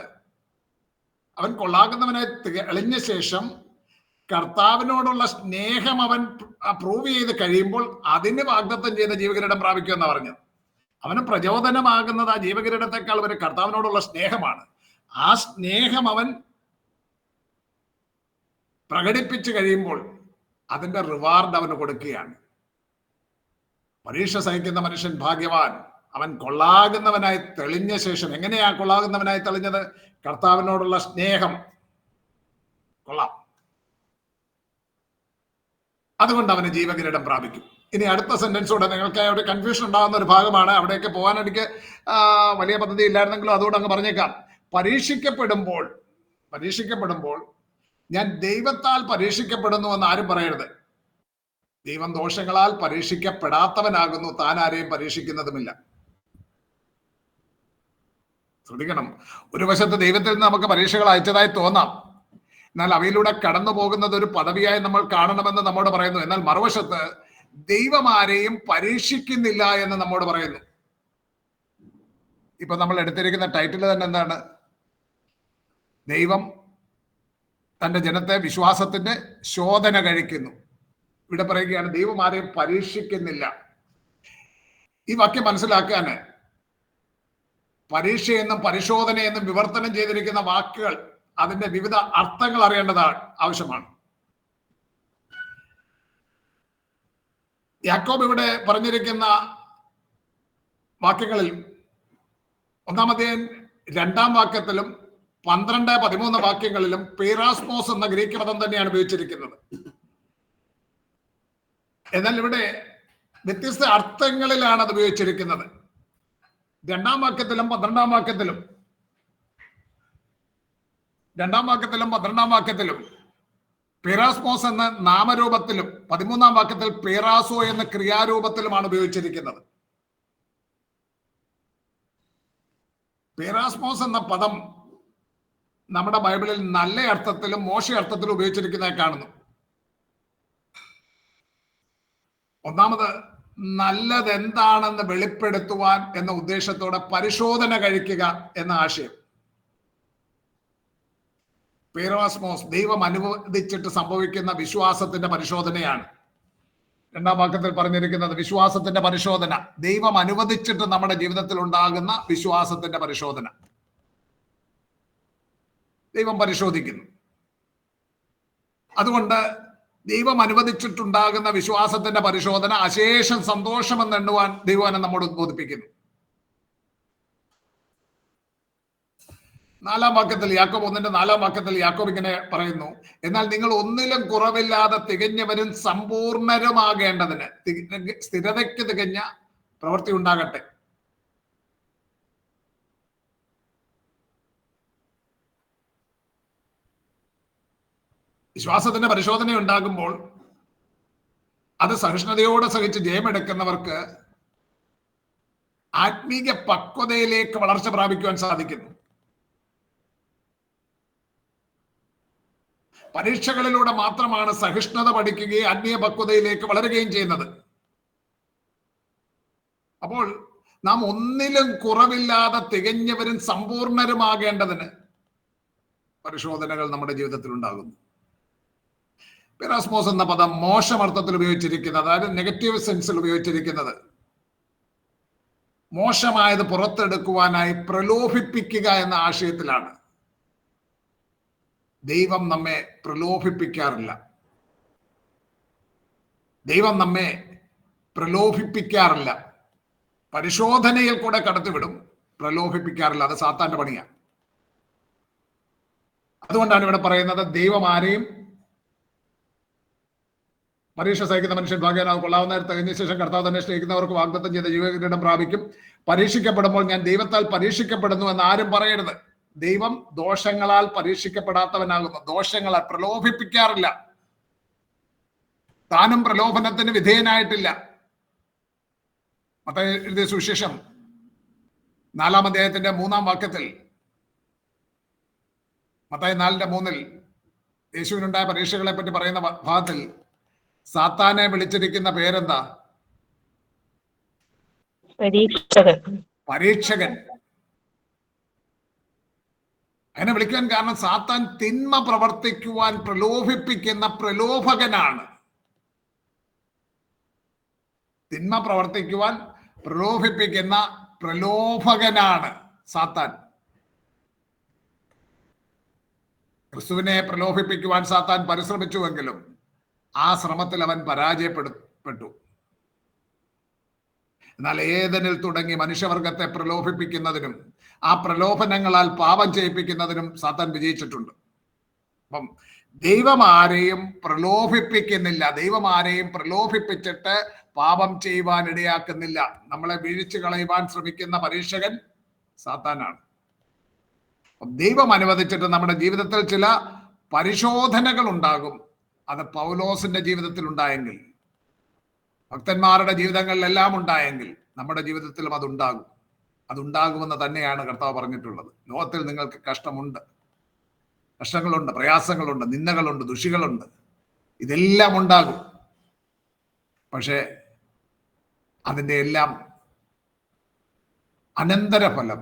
അവൻ കൊള്ളാകുന്നവനായി തെളിഞ്ഞ ശേഷം കർത്താവിനോടുള്ള സ്നേഹം അവൻ പ്രൂവ് ചെയ്ത് കഴിയുമ്പോൾ അതിന് വാഗ്ദത്തം ചെയ്ത ജീവകിരീടം പ്രാപിക്കുമെന്നാണ് പറഞ്ഞത്. അവന് പ്രചോദനമാകുന്നത് ആ ജീവകിരീടത്തെക്കാൾ വരെ കർത്താവിനോടുള്ള സ്നേഹമാണ്. ആ സ്നേഹം അവൻ പ്രകടിപ്പിച്ചു കഴിയുമ്പോൾ അതിന്റെ റിവാർഡ് അവന് കൊടുക്കുകയാണ്. പരീക്ഷ സഹിക്കുന്ന മനുഷ്യൻ ഭാഗ്യവാൻ, അവൻ കൊള്ളാകുന്നവനായി തെളിഞ്ഞ ശേഷം. എങ്ങനെയാ കൊള്ളാകുന്നവനായി തെളിഞ്ഞത്? കർത്താവിനോടുള്ള സ്നേഹം. കൊള്ളാം, അതുകൊണ്ട് അവന് ജീവകിരീടം പ്രാപിക്കും. ഇനി അടുത്ത സെന്റൻസോടെ നിങ്ങൾക്ക് ഒരു കൺഫ്യൂഷൻ ഉണ്ടാകുന്ന ഒരു ഭാഗമാണ്. അവിടേക്ക് പോകാൻ എനിക്ക് വലിയ പദ്ധതി ഇല്ലായിരുന്നെങ്കിലും അതുകൊണ്ട് അങ്ങ് പറഞ്ഞേക്കാം. പരീക്ഷിക്കപ്പെടുമ്പോൾ ഞാൻ ദൈവത്താൽ പരീക്ഷിക്കപ്പെടുന്നു എന്ന് ആരും പറയരുത്. ദൈവം ദോഷങ്ങളാൽ പരീക്ഷിക്കപ്പെടാത്തവനാകുന്നു, താൻ ആരെയും പരീക്ഷിക്കുന്നതുമില്ല. ശ്രദ്ധിക്കണം, ഒരു വശത്ത് ദൈവത്തിൽ നിന്ന് നമുക്ക് പരീക്ഷകൾ അയച്ചതായി തോന്നാം, എന്നാൽ അവയിലൂടെ കടന്നു പോകുന്നത് ഒരു പദവിയായി നമ്മൾ കാണണമെന്ന് നമ്മോട് പറയുന്നു. എന്നാൽ മറുവശത്ത് ദൈവം ആരെയും പരീക്ഷിക്കുന്നില്ല എന്ന് നമ്മോട് പറയുന്നു. ഇപ്പൊ നമ്മൾ എടുത്തിരിക്കുന്ന ടൈറ്റിൽ തന്നെ എന്താണ്? ദൈവം തന്റെ ജനത്തെ വിശ്വാസത്തിന്റെ ശോധന കഴിക്കുന്നു. ഇവിടെ പറയുകയാണ് ദൈവം ആരെയും പരീക്ഷിക്കുന്നില്ല. ഈ വാക്യം മനസ്സിലാക്കാൻ പരീക്ഷയെന്നും പരിശോധനയെന്നും വിവർത്തനം ചെയ്തിരിക്കുന്ന വാക്കുകൾ, അതിന്റെ വിവിധ അർത്ഥങ്ങൾ അറിയേണ്ടതാണ് ആവശ്യമാണ്. യാക്കോബ് ഇവിടെ പറഞ്ഞിരിക്കുന്ന വാക്യങ്ങളിൽ 1-ാം അധ്യായം 2-ാം വാക്യത്തിലും 12-13 വാക്യങ്ങളിലും പീറാസ്മോസ് എന്ന ഗ്രീക്ക് പദം തന്നെയാണ് ഉപയോഗിച്ചിരിക്കുന്നത്. എന്നാൽ ഇവിടെ വ്യത്യസ്ത അർത്ഥങ്ങളിലാണ് അത് ഉപയോഗിച്ചിരിക്കുന്നത്. 2-ാം വാക്യത്തിലും 12-ാം വാക്യത്തിലും 12-ാം വാക്യത്തിലും പീറാസ്മോസ് എന്ന നാമരൂപത്തിലും 13-ാം വാക്യത്തിൽ പീറാസോ എന്ന ക്രിയാരൂപത്തിലുമാണ് ഉപയോഗിച്ചിരിക്കുന്നത്. പീറാസ്മോസ് എന്ന പദം നമ്മുടെ ബൈബിളിൽ നല്ല അർത്ഥത്തിലും മോശ അർത്ഥത്തിലും ഉപയോഗിച്ചിരിക്കുന്നതായി കാണുന്നു. ഒന്നാമത്, നല്ലത് എന്താണെന്ന് വെളിപ്പെടുത്തുവാൻ എന്ന ഉദ്ദേശത്തോടെ പരിശോധന കഴിക്കുക എന്ന ആശയം. പീറാസ്മോസ് ദൈവം അനുവദിച്ചിട്ട് സംഭവിക്കുന്ന വിശ്വാസത്തിന്റെ പരിശോധനയാണ്. 2-ാം വാക്യത്തിൽ പറഞ്ഞിരിക്കുന്നത് വിശ്വാസത്തിന്റെ പരിശോധന, ദൈവം അനുവദിച്ചിട്ട് നമ്മുടെ ജീവിതത്തിൽ ഉണ്ടാകുന്ന വിശ്വാസത്തിന്റെ പരിശോധന. ദൈവം പരിശോധിക്കുന്നു. അതുകൊണ്ട് ദൈവം അനുവദിച്ചിട്ടുണ്ടാകുന്ന വിശ്വാസത്തിന്റെ പരിശോധന അശേഷം സന്തോഷമെന്ന് എണ്ണുവാൻ ദൈവവചനം നമ്മോട് ഉദ്ബോധിപ്പിക്കുന്നു. 4-ാം വാക്യത്തിൽ യാക്കോബ് 1-4 വാക്യത്തിൽ യാക്കോബ് ഇങ്ങനെ പറയുന്നു, എന്നാൽ നിങ്ങൾ ഒന്നിലും കുറവില്ലാതെ തികഞ്ഞവരും സമ്പൂർണരുമാകേണ്ടതിന് സ്ഥിരതയ്ക്ക് തികഞ്ഞ പ്രവൃത്തി ഉണ്ടാകട്ടെ. വിശ്വാസത്തിന്റെ പരിശോധന ഉണ്ടാകുമ്പോൾ അത് സഹിഷ്ണുതയോടെ സഹിച്ച് ജയമെടുക്കുന്നവർക്ക് ആത്മീയ പക്വതയിലേക്ക് വളർച്ച പ്രാപിക്കുവാൻ സാധിക്കുന്നു. പരീക്ഷകളിലൂടെ മാത്രമാണ് സഹിഷ്ണുത പഠിക്കുകയും ആത്മീയ പക്വതയിലേക്ക് വളരുകയും ചെയ്യുന്നത്. അപ്പോൾ നാം ഒന്നിലും കുറവില്ലാതെ തികഞ്ഞവരും സമ്പൂർണരുമാകേണ്ടതിന് പരിശോധനകൾ നമ്മുടെ ജീവിതത്തിൽ ഉണ്ടാകുന്നു. പീറാസ്മോസ് എന്ന പദം മോശം അർത്ഥത്തിൽ ഉപയോഗിച്ചിരിക്കുന്നത്, അതായത് നെഗറ്റീവ് സെൻസിൽ ഉപയോഗിച്ചിരിക്കുന്നത്, മോശമായത് പുറത്തെടുക്കുവാനായി പ്രലോഭിപ്പിക്കുക എന്ന ആശയത്തിലാണ്. ദൈവം നമ്മെ പ്രലോഭിപ്പിക്കാറില്ല. ദൈവം നമ്മെ പ്രലോഭിപ്പിക്കാറില്ല. പരിശോധനയിൽ കൂടെ കടത്തിവിടും, പ്രലോഭിപ്പിക്കാറില്ല. അത് സാത്താന്റെ പണിയാണ്. അതുകൊണ്ടാണ് ഇവിടെ പറയുന്നത് ദൈവം ആരെയും, പരീക്ഷ സഹിക്കുന്ന മനുഷ്യൻ ഭാഗ്യവാനാകും, കൊള്ളാവുന്ന തികഞ്ഞ ശേഷം കർത്താവ് തന്നെ സ്നേഹിക്കുന്നവർക്ക് വാഗ്ദത്തം ചെയ്ത ജീവകിരീടം പ്രാപിക്കും. പരീക്ഷിക്കപ്പെടുമ്പോൾ ഞാൻ ദൈവത്താൽ പരീക്ഷിക്കപ്പെടുന്നു എന്ന് ആരും പറയരുത്. ദൈവം ദോഷങ്ങളാൽ പരീക്ഷിക്കപ്പെടാത്തവനാകുന്നു. ദോഷങ്ങളാൽ പ്രലോഭിപ്പിക്കാറില്ല. താനും പ്രലോഭനത്തിന് വിധേയനായിട്ടില്ല. മത്തായി എഴുതിയ സുവിശേഷം 4-ാം അധ്യായത്തിന്റെ 3-ാം വാക്യത്തിൽ, മത്തായി 4:3 യേശുവിനുണ്ടായ പരീക്ഷകളെ പറ്റി പറയുന്ന ഭാഗത്തിൽ സാത്താനെ വിളിച്ചിരിക്കുന്ന പേരെന്താ? പരീക്ഷകൻ. അതിനെ വിളിക്കാൻ കാരണം സാത്താൻ തിന്മ പ്രവർത്തിക്കുവാൻ പ്രലോഭിപ്പിക്കുന്ന പ്രലോഭകനാണ്. തിന്മ പ്രവർത്തിക്കുവാൻ പ്രലോഭിപ്പിക്കുന്ന പ്രലോഭകനാണ് സാത്താൻ. ക്രിസ്തുവിനെ പ്രലോഭിപ്പിക്കുവാൻ സാത്താൻ പരിശ്രമിച്ചുവെങ്കിലും ആ ശ്രമത്തിൽ അവൻ പരാജയപ്പെട്ടു. എന്നാൽ ഏദനിൽ തുടങ്ങി മനുഷ്യവർഗത്തെ പ്രലോഭിപ്പിക്കുന്നതിനും ആ പ്രലോഭനങ്ങളാൽ പാപം ചെയ്യിപ്പിക്കുന്നതിനും സാത്താൻ വിജയിച്ചിട്ടുണ്ട്. അപ്പം ദൈവം ആരെയും പ്രലോഭിപ്പിക്കുന്നില്ല. ദൈവം ആരെയും പ്രലോഭിപ്പിച്ചിട്ട് പാപം ചെയ്യുവാൻ ഇടയാക്കുന്നില്ല. നമ്മളെ വീഴ്ച കളയുവാൻ ശ്രമിക്കുന്ന പരീക്ഷകൻ സാത്താനാണ്. ദൈവം അനുവദിച്ചിട്ട് നമ്മുടെ ജീവിതത്തിൽ ചില പരിശോധനകൾ ഉണ്ടാകും. അത് പൗലോസിന്റെ ജീവിതത്തിൽ ഉണ്ടായെങ്കിൽ, ഭക്തന്മാരുടെ ജീവിതങ്ങളിലെല്ലാം ഉണ്ടായെങ്കിൽ, നമ്മുടെ ജീവിതത്തിലും അതുണ്ടാകും. അതുണ്ടാകുമെന്ന് തന്നെയാണ് കർത്താവ് പറഞ്ഞിട്ടുള്ളത്. ലോകത്തിൽ നിങ്ങൾക്ക് കഷ്ടമുണ്ട്, കഷ്ടങ്ങളുണ്ട്, പ്രയാസങ്ങളുണ്ട്, നിന്ദകളുണ്ട്, ദുഷികളുണ്ട്, ഇതെല്ലാം ഉണ്ടാകും. പക്ഷേ അതിൻ്റെ എല്ലാം അനന്തരഫലം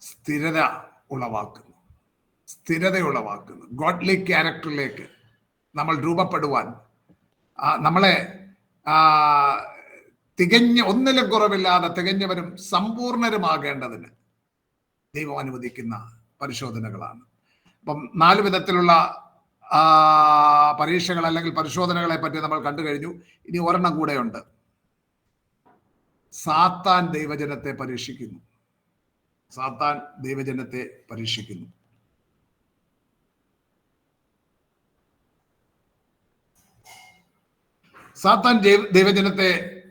സ്ഥിരത ഉളവാക്കുന്നു. ഗോഡ്ലി ക്യാരക്ടറിലേക്ക് നമ്മൾ രൂപപ്പെടുവാൻ, നമ്മളെ ഒന്നിലും കുറവില്ലാതെ തികഞ്ഞവരും സമ്പൂർണരുമാകേണ്ടതിന് ദൈവം അനുവദിക്കുന്ന പരിശോധനകളാണ്. അപ്പം 4 വിധത്തിലുള്ള പരീക്ഷകൾ അല്ലെങ്കിൽ പരിശോധനകളെ പറ്റി നമ്മൾ കണ്ടു കഴിഞ്ഞു. ഇനി ഒരെണ്ണം കൂടെയുണ്ട്. സാത്താൻ ദൈവജനത്തെ പരീക്ഷിക്കുന്നു. സാത്താൻ ദൈവജനത്തെ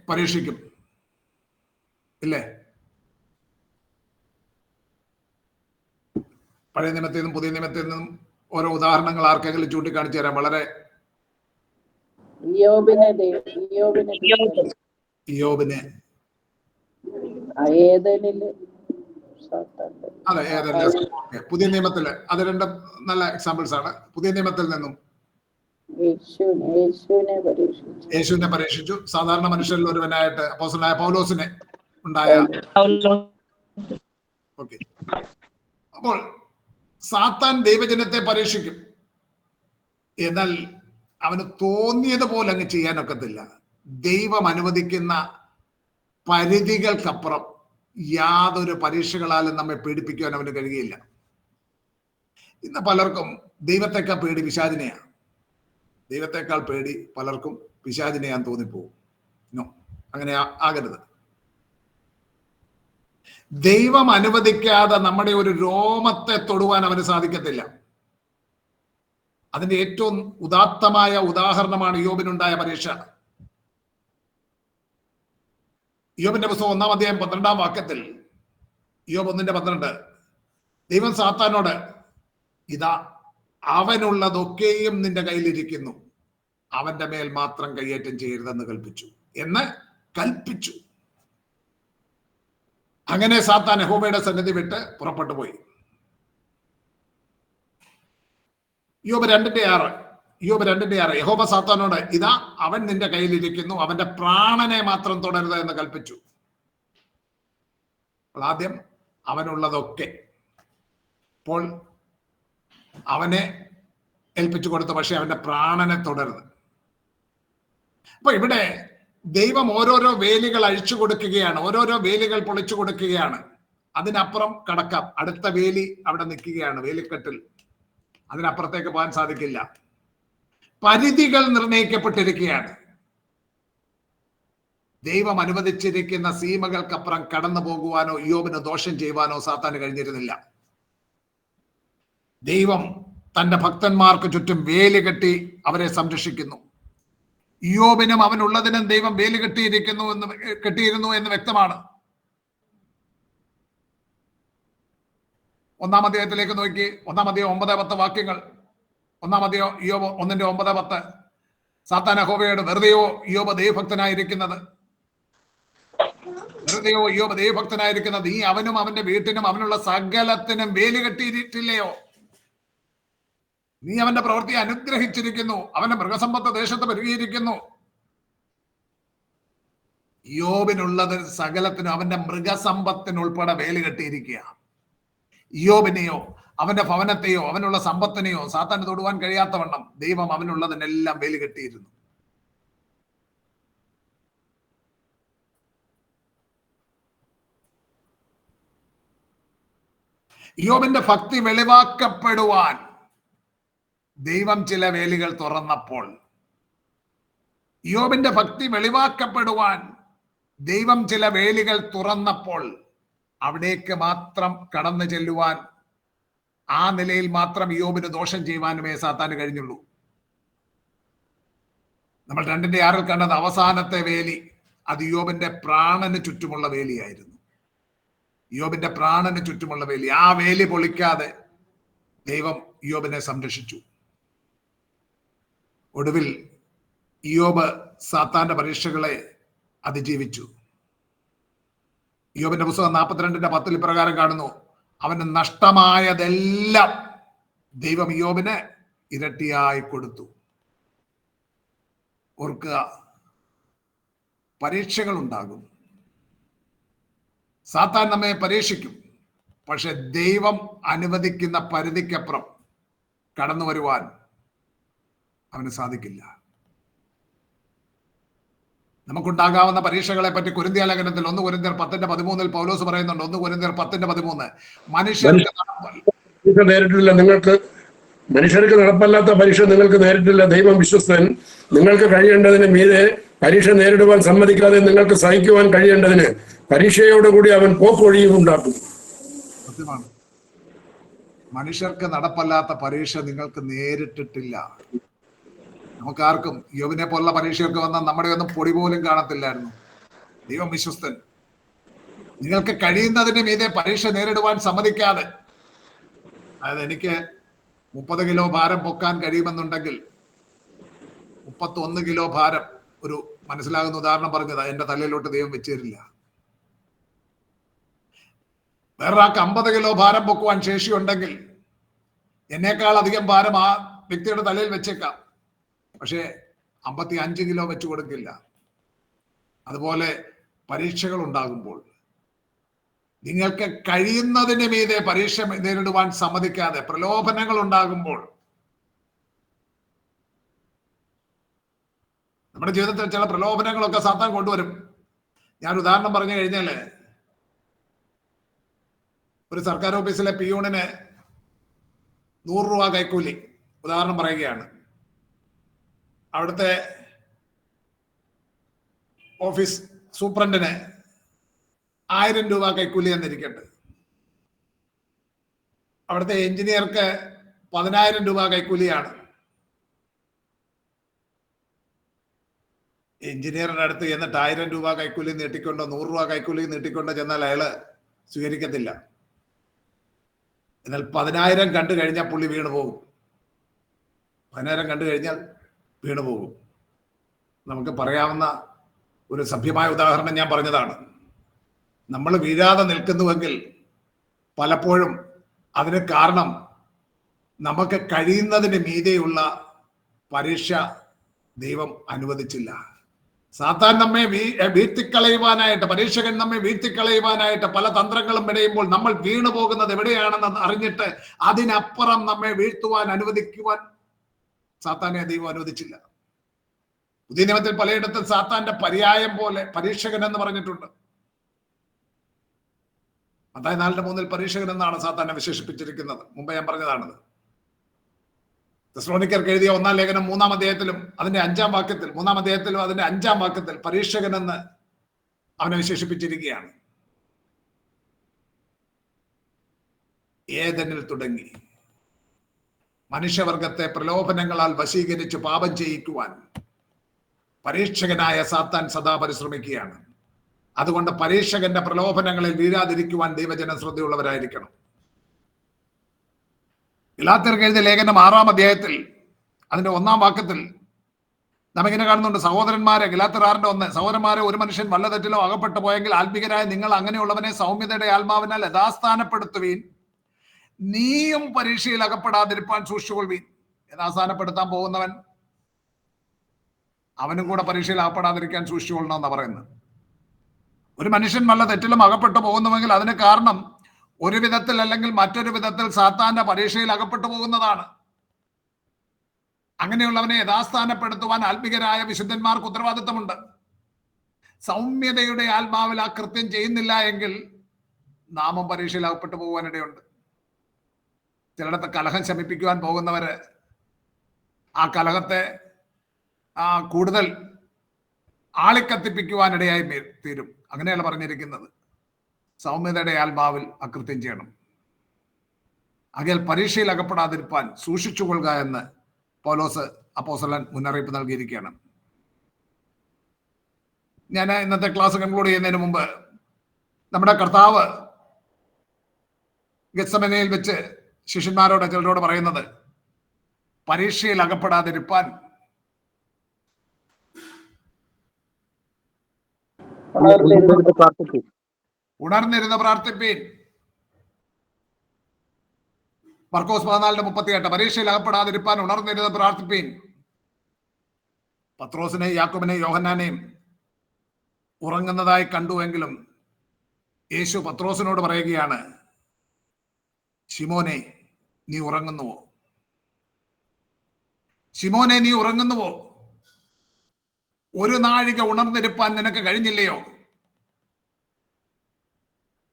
പരീക്ഷിക്കും, ഇല്ലേ? പഴയ നിയമത്തിൽ നിന്നും പുതിയ നിയമത്തിൽ നിന്നും ഓരോ ഉദാഹരണങ്ങൾ ആർക്കെങ്കിലും ചൂണ്ടിക്കാണിച്ചു തരാം. വളരെ യോബിനെ അതെ, പുതിയ നിയമത്തില് അത് രണ്ടും നല്ല എക്സാമ്പിൾസ് ആണ്. പുതിയ നിയമത്തിൽ നിന്നും യേശുവിനെ പരീക്ഷിച്ചു. സാധാരണ മനുഷ്യരിൽ ഒരുവനായിട്ട് അപ്പോസ്തലനായ പൗലോസിനെ ഉണ്ടായ. ഓക്കെ, അപ്പോൾ സാത്താൻ ദൈവജനത്തെ പരീക്ഷിക്കും. എന്നാൽ അവന് തോന്നിയതുപോലെ അങ്ങ് ചെയ്യാനൊക്കത്തില്ല. ദൈവം അനുവദിക്കുന്ന പരിധികൾക്കപ്പുറം യാതൊരു പരീക്ഷകളാലും നമ്മെ പീഡിപ്പിക്കുവാൻ അവന് കഴിയുകയില്ല. ഇന്ന് പലർക്കും ദൈവത്തെക്കാൾ പേടി പിശാചിനെയാണ്. ദൈവത്തെക്കാൾ പേടി പലർക്കും പിശാചിനെയാന്ന് തോന്നിപ്പോകും. നോ, അങ്ങനെ ആകരുത്. ദൈവം അനുവദിക്കാതെ നമ്മുടെ ഒരു രോമത്തെ തൊടുവാൻ അവന് സാധിക്കത്തില്ല. അതിന്റെ ഏറ്റവും ഉദാത്തമായ ഉദാഹരണമാണ് യോബിനുണ്ടായ പരീക്ഷ. യോബിന്റെ പുസ്തകം 1-ാം അധ്യായം 12-ാം വാക്യത്തിൽ, യോബ് 1:12, ദൈവം സാത്താനോട്, ഇതാ അവനുള്ളതൊക്കെയും നിന്റെ കയ്യിലിരിക്കുന്നു, അവന്റെ മേൽ മാത്രം കയ്യേറ്റം ചെയ്യരുതെന്ന് കൽപ്പിച്ചു. അങ്ങനെ സാത്താൻ യഹോവയുടെ സന്നിധി വിട്ട് പുറപ്പെട്ടു പോയി. യോബ് 2:6, യഹോവ സാത്താനോട്, ഇതാ അവൻ നിന്റെ കയ്യിലിരിക്കുന്നു, അവന്റെ പ്രാണനെ മാത്രം തുടരുത് എന്ന് കൽപ്പിച്ചു. ആദ്യം അവനുള്ളതൊക്കെ അപ്പോൾ അവനെ ഏൽപ്പിച്ചു കൊടുത്തു, പക്ഷെ അവന്റെ പ്രാണനെ തുടരുത്. അപ്പൊ ഇവിടെ ദൈവം ഓരോരോ വേലികൾ അഴിച്ചു കൊടുക്കുകയാണ്, ഓരോരോ വേലികൾ പൊളിച്ചു കൊടുക്കുകയാണ്. അതിനപ്പുറം കടക്കാം. അടുത്ത വേലി അവിടെ നിൽക്കുകയാണ്, വേലിക്കെട്ടിൽ. അതിനപ്പുറത്തേക്ക് പോകാൻ സാധിക്കില്ല. പരിധികൾ നിർണയിക്കപ്പെട്ടിരിക്കുകയാണ്. ദൈവം അനുവദിച്ചിരിക്കുന്ന സീമകൾക്കപ്പുറം കടന്നു പോകുവാനോ യോബിന് ദോഷം ചെയ്യുവാനോ സാത്താന് കഴിഞ്ഞിരുന്നില്ല. ദൈവം തന്റെ ഭക്തന്മാർക്ക് ചുറ്റും വേലി കെട്ടി അവരെ സംരക്ഷിക്കുന്നു. യോബിനും അവനുള്ളതിനും ദൈവം വേലി കെട്ടിയിരുന്നു എന്ന് വ്യക്തമാണ്. 1-ാം അധ്യായത്തിലേക്ക് നോക്കി. 1-ാം അധ്യായം 9-10 വാക്യങ്ങൾ. 1-ാം അധ്യായം യോബ് 1:9-10. സാത്താൻ യഹോവയോട്, വെറുതെയോ യോബ് ദൈവഭക്തനായിരിക്കുന്നത്, ഈ അവനും അവന്റെ വീട്ടിനും അവനുള്ള സകലത്തിനും വേലി കെട്ടിയിട്ടില്ലയോ? നീ അവന്റെ പ്രവൃത്തി അനുഗ്രഹിച്ചിരിക്കുന്നു, അവന്റെ മൃഗസമ്പത്ത് ദേശത്ത് പെരുകിയിരിക്കുന്നു. യോബിനുള്ളത് സകലത്തിനും അവന്റെ മൃഗസമ്പത്തിനുൾപ്പെടെ വേലി കെട്ടിയിരിക്കുക. യോബിനെയോ അവന്റെ ഭവനത്തെയോ അവനുള്ള സമ്പത്തിനെയോ സാത്താന് തൊടുവാൻ കഴിയാത്തവണ്ണം ദൈവം അവനുള്ളതിനെല്ലാം വേലി കെട്ടിയിരുന്നു. യോബിന്റെ ഭക്തി വെളിവാക്കപ്പെടുവാൻ ദൈവം ചില വേലികൾ തുറന്നപ്പോൾ, അവിടേക്ക് മാത്രം കടന്നു ചെല്ലുവാൻ, ആ നിലയിൽ മാത്രം യോബിന് ദോഷം ചെയ്യുവാനുമേ സാത്താന് കഴിഞ്ഞുള്ളൂ. നമ്മൾ 2:6 കണ്ടത് അവസാനത്തെ വേലി, അത് യോബിന്റെ പ്രാണന് ചുറ്റുമുള്ള വേലിയായിരുന്നു. ആ വേലി പൊളിക്കാതെ ദൈവം യോബിനെ സംരക്ഷിച്ചു. ഒടുവിൽ യോബ് സാത്താന്റെ പരീക്ഷകളെ അതിജീവിച്ചു. യോബിന്റെ പുസ്തകം 42:10 ഇപ്രകാരം കാണുന്നു, അവന് നഷ്ടമായതെല്ലാം ദൈവം യോബിന് ഇരട്ടിയായി കൊടുത്തു. ഓർക്കുക, പരീക്ഷകൾ ഉണ്ടാകും. സാത്താൻ നമ്മെ പരീക്ഷിക്കും. പക്ഷെ ദൈവം അനുവദിക്കുന്ന പരിധിക്കപ്പുറം കടന്നു വരുവാൻ അവന് സാധിക്കില്ല. നമുക്കുണ്ടാകാവുന്ന പരീക്ഷകളെ പറ്റി കൊരിന്ത്യ ലേഖനത്തിൽ 1 കൊരിന്ത്യർ 10:13 പൗലോസ് പറയുന്നുണ്ട്. 1 കൊരിന്ത്യർ 10:13 മനുഷ്യർക്ക് നേരിട്ടില്ല, നിങ്ങൾക്ക് മനുഷ്യർക്ക് നടപ്പല്ലാത്ത പരീക്ഷ നിങ്ങൾക്ക് നേരിട്ടില്ല. ദൈവം വിശ്വസ്തൻ. നിങ്ങൾക്ക് കഴിയേണ്ടതിന് മീതെ പരീക്ഷ നേരിടുവാൻ സമ്മതിക്കാതെ നിങ്ങൾക്ക് സഹിക്കുവാൻ കഴിയേണ്ടതിന് പരീക്ഷയോടുകൂടി അവൻ പോക്കൊഴിയും ഉണ്ടാക്കും. സത്യമാണ്. മനുഷ്യർക്ക് നടപ്പല്ലാത്ത പരീക്ഷ നിങ്ങൾക്ക് നേരിട്ടിട്ടില്ല. നമുക്കാർക്കും യോബിനെ പോലുള്ള പരീക്ഷയൊക്കെ വന്നാൽ നമ്മുടെ ഒന്നും പൊടി പോലും കാണത്തില്ലായിരുന്നു. ദൈവം വിശ്വസ്തൻ. നിങ്ങൾക്ക് കഴിയുന്നതിന് മീതെ പരീക്ഷ നേരിടുവാൻ സമ്മതിക്കാതെ, അതായത് എനിക്ക് 30 കിലോ ഭാരം പൊക്കാൻ കഴിയുമെന്നുണ്ടെങ്കിൽ 31 കിലോ ഭാരം, ഒരു മനസ്സിലാകുന്ന ഉദാഹരണം പറഞ്ഞതാ, എന്റെ തലയിലോട്ട് ദൈവം വെച്ച് തരില്ല. വേറൊരാൾക്ക് 50 കിലോ ഭാരം പൊക്കുവാൻ ശേഷിയുണ്ടെങ്കിൽ എന്നേക്കാൾ അധികം ഭാരം ആ വ്യക്തിയുടെ തലയിൽ വെച്ചേക്കാം. പക്ഷേ 55 കിലോ വെച്ചു കൊടുക്കില്ല. അതുപോലെ പരീക്ഷകൾ ഉണ്ടാകുമ്പോൾ നിങ്ങൾക്ക് കഴിയുന്നതിന് മീതെ പരീക്ഷ നേരിടുവാൻ സമ്മതിക്കാതെ പ്രലോഭനങ്ങൾ ഉണ്ടാകുമ്പോൾ, നമ്മുടെ ജീവിതത്തിൽ ചില പ്രലോഭനങ്ങളൊക്കെ സാത്താൻ കൊണ്ടുവരും. ഞാൻ ഉദാഹരണം പറഞ്ഞു കഴിഞ്ഞാല്, ഒരു സർക്കാർ ഓഫീസിലെ പിയൂണിന് 100 രൂപ കൈക്കൂലി, ഉദാഹരണം പറയുകയാണ്. അവിടുത്തെ ഓഫീസ് സൂപ്രണ്ടിന് 1000 രൂപ കൈക്കൂലി എന്നിരിക്കട്ടെ. അവിടുത്തെ എഞ്ചിനീയർക്ക് 10,000 രൂപ കൈക്കൂലിയാണ്. എഞ്ചിനീയറുടെ അടുത്ത് എന്നിട്ട് 1000 രൂപ കൈക്കൂലി നീട്ടിക്കൊണ്ടോ 100 രൂപ കൈക്കൂലി നീട്ടിക്കൊണ്ടോ ചെന്നാൽ അയാള് സ്വീകരിക്കത്തില്ല. എന്നാൽ 10,000 കണ്ടു കഴിഞ്ഞാൽ പുള്ളി വീണു പോകും. 10,000 കണ്ടു കഴിഞ്ഞാൽ വീണു പോകും. നമുക്ക് പറയാവുന്ന ഒരു സഭ്യമായ ഉദാഹരണം ഞാൻ പറഞ്ഞതാണ്. നമ്മൾ വീഴാതെ നിൽക്കുന്നുവെങ്കിൽ പലപ്പോഴും അതിന് കാരണം നമുക്ക് കഴിയുന്നതിന് മീതെയുള്ള പരീക്ഷ ദൈവം അനുവദിച്ചില്ല. സാത്താൻ നമ്മെ വീഴ്ത്തിക്കളയുവാനായിട്ട്, പരീക്ഷകൻ നമ്മെ വീഴ്ത്തിക്കളയുവാനായിട്ട് പല തന്ത്രങ്ങളും മെനയുമ്പോൾ നമ്മൾ വീണു പോകുന്നത് എവിടെയാണെന്ന് അറിഞ്ഞിട്ട് അതിനപ്പുറം നമ്മെ വീഴ്ത്തുവാൻ അനുവദിക്കുവാൻ സാത്താനെ ദൈവം അനുവദിച്ചില്ല. പുതിയ നിയമത്തിൽ പലയിടത്തും സാത്താന്റെ പര്യായം പോലെ പരീക്ഷകൻ എന്ന് പറഞ്ഞിട്ടുണ്ട്. മത്തായി 4:3 പരീക്ഷകൻ എന്നാണ് സാത്താനെ വിശേഷിപ്പിച്ചിരിക്കുന്നത്. മുമ്പ് ഞാൻ പറഞ്ഞതാണത്. തെസ്സലോനിക്കർക്ക് എഴുതിയ 1-ാം ലേഖനം 3-ാം അധ്യായത്തിലും അതിന്റെ 5-ാം വാക്യത്തിൽ, 3-ാം അധ്യായത്തിലും അതിന്റെ 5-ാം വാക്യത്തിൽ പരീക്ഷകൻ എന്ന് അവനെ വിശേഷിപ്പിച്ചിരിക്കുകയാണ്. ഏദനിൽ തുടങ്ങി മനുഷ്യവർഗത്തെ പ്രലോഭനങ്ങളാൽ വശീകരിച്ച് പാപം ചെയ്യിക്കുവാൻ പരീക്ഷകനായ സാത്താൻ സദാ പരിശ്രമിക്കുകയാണ്. അതുകൊണ്ട് പരീക്ഷകന്റെ പ്രലോഭനങ്ങളിൽ വീഴാതിരിക്കുവാൻ ദൈവജനം ശ്രദ്ധയുള്ളവരായിരിക്കണം. ഗലാത്യർക്ക് എഴുതിയ ലേഖനം 6-ാം അധ്യായത്തിൽ അതിന്റെ 1-ാം വാക്യത്തിൽ നാം ഇങ്ങനെ കാണുന്നുണ്ട്: സഹോദരന്മാരെ, ഗലാത്യർ 6:1, സഹോദരന്മാരെ, ഒരു മനുഷ്യൻ വല്ല തെറ്റിലോ അകപ്പെട്ടു പോയെങ്കിൽ ആത്മികരായ നിങ്ങൾ അങ്ങനെയുള്ളവനെ സൗമ്യതയുടെ ആത്മാവിനാൽ യഥാസ്ഥാനപ്പെടുത്തുവീൻ. നീയും പരീക്ഷയിൽ അകപ്പെടാതിരിപ്പാൻ സൂക്ഷിച്ചുകൊള്ളുവീൻ. യഥാസ്ഥാനപ്പെടുത്താൻ പോകുന്നവൻ അവനും കൂടെ പരീക്ഷയിൽ അകപ്പെടാതിരിക്കാൻ സൂക്ഷിച്ചുകൊള്ളണമെന്നാ പറയുന്നത്. ഒരു മനുഷ്യൻ വല്ല തെറ്റിലും അകപ്പെട്ടു പോകുന്നുവെങ്കിൽ അതിന് കാരണം ഒരു വിധത്തിൽ അല്ലെങ്കിൽ മറ്റൊരു വിധത്തിൽ സാത്താന്റെ പരീക്ഷയിൽ അകപ്പെട്ടു പോകുന്നതാണ്. അങ്ങനെയുള്ളവനെ യഥാസ്ഥാനപ്പെടുത്തുവാൻ ആത്മികരായ വിശുദ്ധന്മാർക്ക് ഉത്തരവാദിത്തമുണ്ട്. സൗമ്യതയുടെ ആത്മാവിൽ ആ കൃത്യം ചെയ്യുന്നില്ല എങ്കിൽ നാമം പരീക്ഷയിൽ അകപ്പെട്ടു പോകാനിടയുണ്ട്. ചിലയിടത്ത് കലഹം ശമിപ്പിക്കുവാൻ പോകുന്നവര് ആ കലഹത്തെ കൂടുതൽ ആളിക്കത്തിപ്പിക്കുവാനിടയായി തീരും. അങ്ങനെയല്ല പറഞ്ഞിരിക്കുന്നത്. സൗമ്യതയുടെ ആത്മാവിൽ അകൃത്യം ചെയ്യണം. ആകയാൽ പരീക്ഷയിൽ അകപ്പെടാതിരിപ്പാൻ സൂക്ഷിച്ചുകൊള്ളുക എന്ന് പൗലോസ് അപ്പോസ്തലൻ മുന്നറിയിപ്പ് നൽകിയിരിക്കുകയാണ്. ഞാൻ ഇന്നത്തെ ക്ലാസ് കൺക്ലൂഡ് ചെയ്യുന്നതിന് മുമ്പ് നമ്മുടെ കർത്താവ് ഗെത്സമനയിൽ വെച്ച് ശിഷ്യന്മാരോട് ചിലരോട് പറയുന്നത് പരീക്ഷയിൽ അകപ്പെടാതിരിപ്പാൻ ഉണർന്നിരുന്ന് പ്രാർത്ഥിപ്പീൻ. മർക്കോസ് 14:38 പരീക്ഷയിൽ അകപ്പെടാതിരിപ്പാൻ ഉണർന്നിരുന്ന് പ്രാർത്ഥിപ്പീൻ. പത്രോസിനെയും യാക്കോബിനെയും യോഹന്നാനെയും ഉറങ്ങുന്നതായി കണ്ടുവെങ്കിലും യേശു പത്രോസിനോട് പറയുകയാണ്, ശിമോനെ നീ ഉറങ്ങുന്നുവോ? ശിമോനെ നീ ഉറങ്ങുന്നുവോ? ഒരു നാഴിക ഉണർന്നിരുപ്പാൻ നിനക്ക് കഴിഞ്ഞില്ലയോ?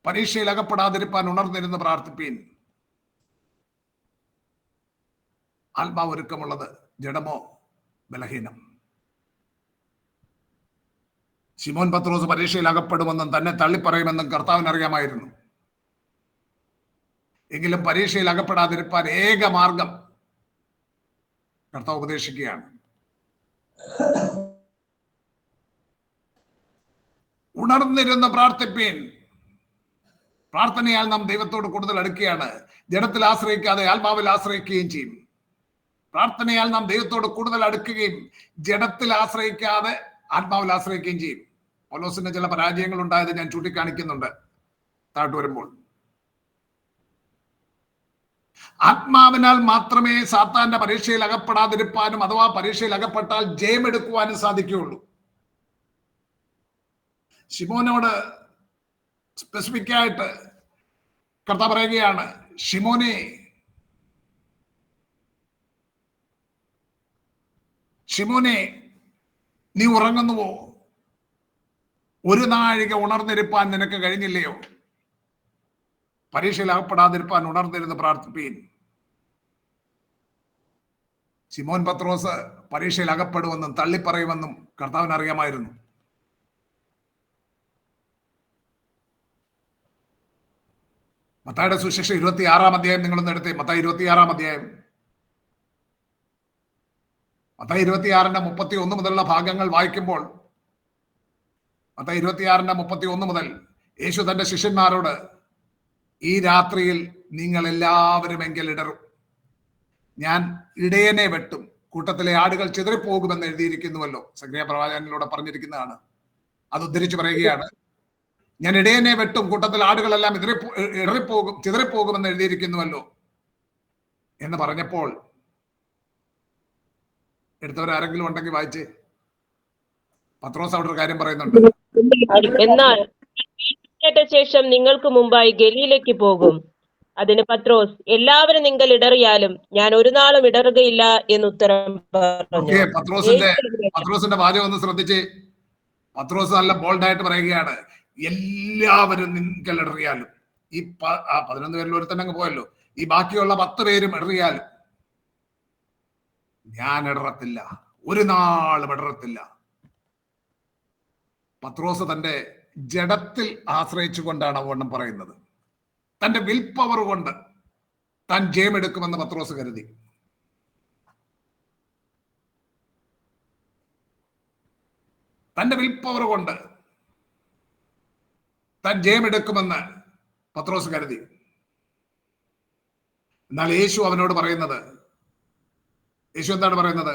പരീക്ഷയിൽ അകപ്പെടാതിരിപ്പാൻ ഉണർന്നിരുന്ന് പ്രാർത്ഥിപ്പീൻ. ആത്മാവ് ഒരുക്കമുള്ളത്, ജഡമോ ബലഹീനം. ശിമോൻ പത്രോസ് പരീക്ഷയിൽ അകപ്പെടുമെന്നും തന്നെ തള്ളിപ്പറയുമെന്നും കർത്താവിന് അറിയാമായിരുന്നു. എങ്കിലും പരീക്ഷയിൽ അകപ്പെടാതിരിപ്പാൻ ഏക മാർഗം കർത്താവ് ഉപദേശിക്കുകയാണ്. ഉണർന്നിരുന്ന് പ്രാർത്ഥിപ്പീൻ. പ്രാർത്ഥനയാൽ നാം ദൈവത്തോട് കൂടുതൽ അടുക്കുകയാണ്. ജഡത്തിൽ ആശ്രയിക്കാതെ ആത്മാവിൽ ആശ്രയിക്കുകയും ചെയ്യും. പ്രാർത്ഥനയാൽ നാം ദൈവത്തോട് കൂടുതൽ അടുക്കുകയും ജഡത്തിൽ ആശ്രയിക്കാതെ ആത്മാവിൽ ആശ്രയിക്കുകയും ചെയ്യും. പൗലോസിന് ചില പരാജയങ്ങൾ ഉണ്ടായത് ഞാൻ ചൂണ്ടിക്കാണിക്കുന്നുണ്ട് താഴോട്ട് വരുമ്പോൾ. ആത്മാവിനാൽ മാത്രമേ സാത്താന്റെ പരീക്ഷയിൽ അകപ്പെടാതിരിപ്പാനും അഥവാ പരീക്ഷയിൽ അകപ്പെട്ടാൽ ജയമെടുക്കുവാനും സാധിക്കുകയുള്ളൂ. ശിമോനോട് സ്പെസിഫിക് ആയിട്ട് കർത്താവ് പറയുകയാണ്, ശിമോനെ ശിമോനെ നീ ഉറങ്ങുന്നുവോ? ഒരു നാഴിക ഉണർന്നിരുപ്പാൻ നിനക്ക് കഴിഞ്ഞില്ലയോ? പരീക്ഷയിൽ അകപ്പെടാതിരിപ്പാൻ ഉണർന്നിരുന്ന് പ്രാർത്ഥിപ്പീൻ. ശിമോൻ പത്രോസ് പരീക്ഷയിൽ അകപ്പെടുമെന്നും തള്ളിപ്പറയുമെന്നും കർത്താവിന് അറിയാമായിരുന്നു. മത്തായിയുടെ സുവിശേഷം 26-ാം അധ്യായം നിങ്ങളൊന്ന് എടുത്തേ. മത്തായി 26-ാം അധ്യായം. മത്തായി 26-ന്റെ 31 മുതലുള്ള ഭാഗങ്ങൾ വായിക്കുമ്പോൾ, മത്തായി 26-ന്റെ 31 മുതൽ യേശു തന്റെ ശിഷ്യന്മാരോട്, ഈ രാത്രിയിൽ നിങ്ങൾ എല്ലാവരും എങ്കിൽ ഇടറും, ഞാൻ ഇടയനെ വെട്ടും, കൂട്ടത്തിലെ ആടുകൾ ചിതറിപ്പോകുമെന്ന് എഴുതിയിരിക്കുന്നുവല്ലോ. സക്രിയ പ്രവാചകനിലൂടെ പറഞ്ഞിരിക്കുന്നതാണ്. അത് ഉദ്ധരിച്ച് പറയുകയാണ്, ഞാൻ ഇടയനെ വെട്ടും, കൂട്ടത്തിൽ ആടുകളെല്ലാം ചിതറിപ്പോകുമെന്ന് എഴുതിയിരിക്കുന്നുവല്ലോ എന്ന് പറഞ്ഞപ്പോൾ, എടുത്തവരാരെങ്കിലും ഉണ്ടെങ്കിൽ വായിച്ചേ. പത്രോസ് അവിടെ ഒരു കാര്യം പറയുന്നുണ്ട്. എന്നാൽ ശേഷം നിങ്ങൾക്ക് മുമ്പായി ഗലീലയ്ക്ക് പോകും. അതിന് പത്രോസ്, എല്ലാവരും നിങ്ങൾ ഇടറിയാലും ഞാൻ ഒരു നാളും ഇടറുകയില്ല എന്ന് ഉത്തരം പറഞ്ഞു. പത്രോസിന്റെ വാചകം ഒന്ന് ശ്രദ്ധിച്ച്. പത്രോസ് നല്ല ബോൾഡായിട്ട് പറയുകയാണ്, എല്ലാവരും നിങ്ങൾ ഇടറിയാലും. ഈ 11 പേരിൽ ഒരുത്തന്നെ അങ്ങ് പോയല്ലോ. ഈ ബാക്കിയുള്ള 10 പേരും ഇടറിയാലും ഞാൻ ഇടറത്തില്ല, ഒരു നാളും ഇടറത്തില്ല. പത്രോസ് തന്റെ ജഡത്തിൽ ആശ്രയിച്ചുകൊണ്ടാണ് അവണ്ണം പറയുന്നത്. തന്റെ വിൽ പവർ കൊണ്ട് താൻ ജയമെടുക്കുമെന്ന് പത്രോസ് കരുതി. തന്റെ വിൽ പവർ കൊണ്ട് താൻ ജയമെടുക്കുമെന്ന് പത്രോസ് കരുതി. എന്നാൽ യേശു അവനോട് പറയുന്നത്, യേശു എന്താണ് പറയുന്നത്?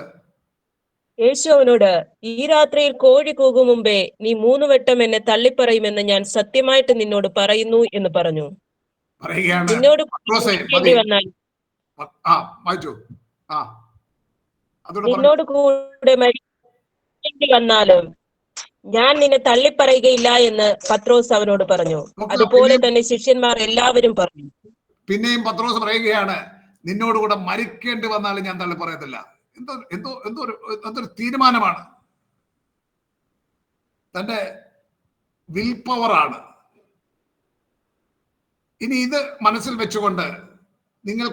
യേശു അവനോട്, ഈ രാത്രിയിൽ കോഴി കൂകും മുമ്പേ നീ 3 വട്ടം എന്നെ തള്ളിപ്പറയുമെന്ന് ഞാൻ സത്യമായിട്ട് നിന്നോട് പറയുന്നു എന്ന് പറഞ്ഞു. നിന്നോട് കൂടെ മരിക്കേണ്ടി വന്നാലും ഞാൻ നിന്നെ തള്ളിപ്പറയുകയില്ല എന്ന് പത്രോസ് അവനോട് പറഞ്ഞു. അതുപോലെ തന്നെ ശിഷ്യന്മാർ എല്ലാവരും പറഞ്ഞു. പിന്നെയും പത്രോസ് പറയുകയാണ്, നിന്നോടുകൂടെ മരിക്കേണ്ടി വന്നാലും ഞാൻ തള്ളിപ്പറയത്തില്ല. എന്തൊരു തീരുമാനമാണ്! തന്റെ വിൽ പവറാണ്. ഇനി ഇത് മനസ്സിൽ വെച്ചുകൊണ്ട് നിങ്ങൾ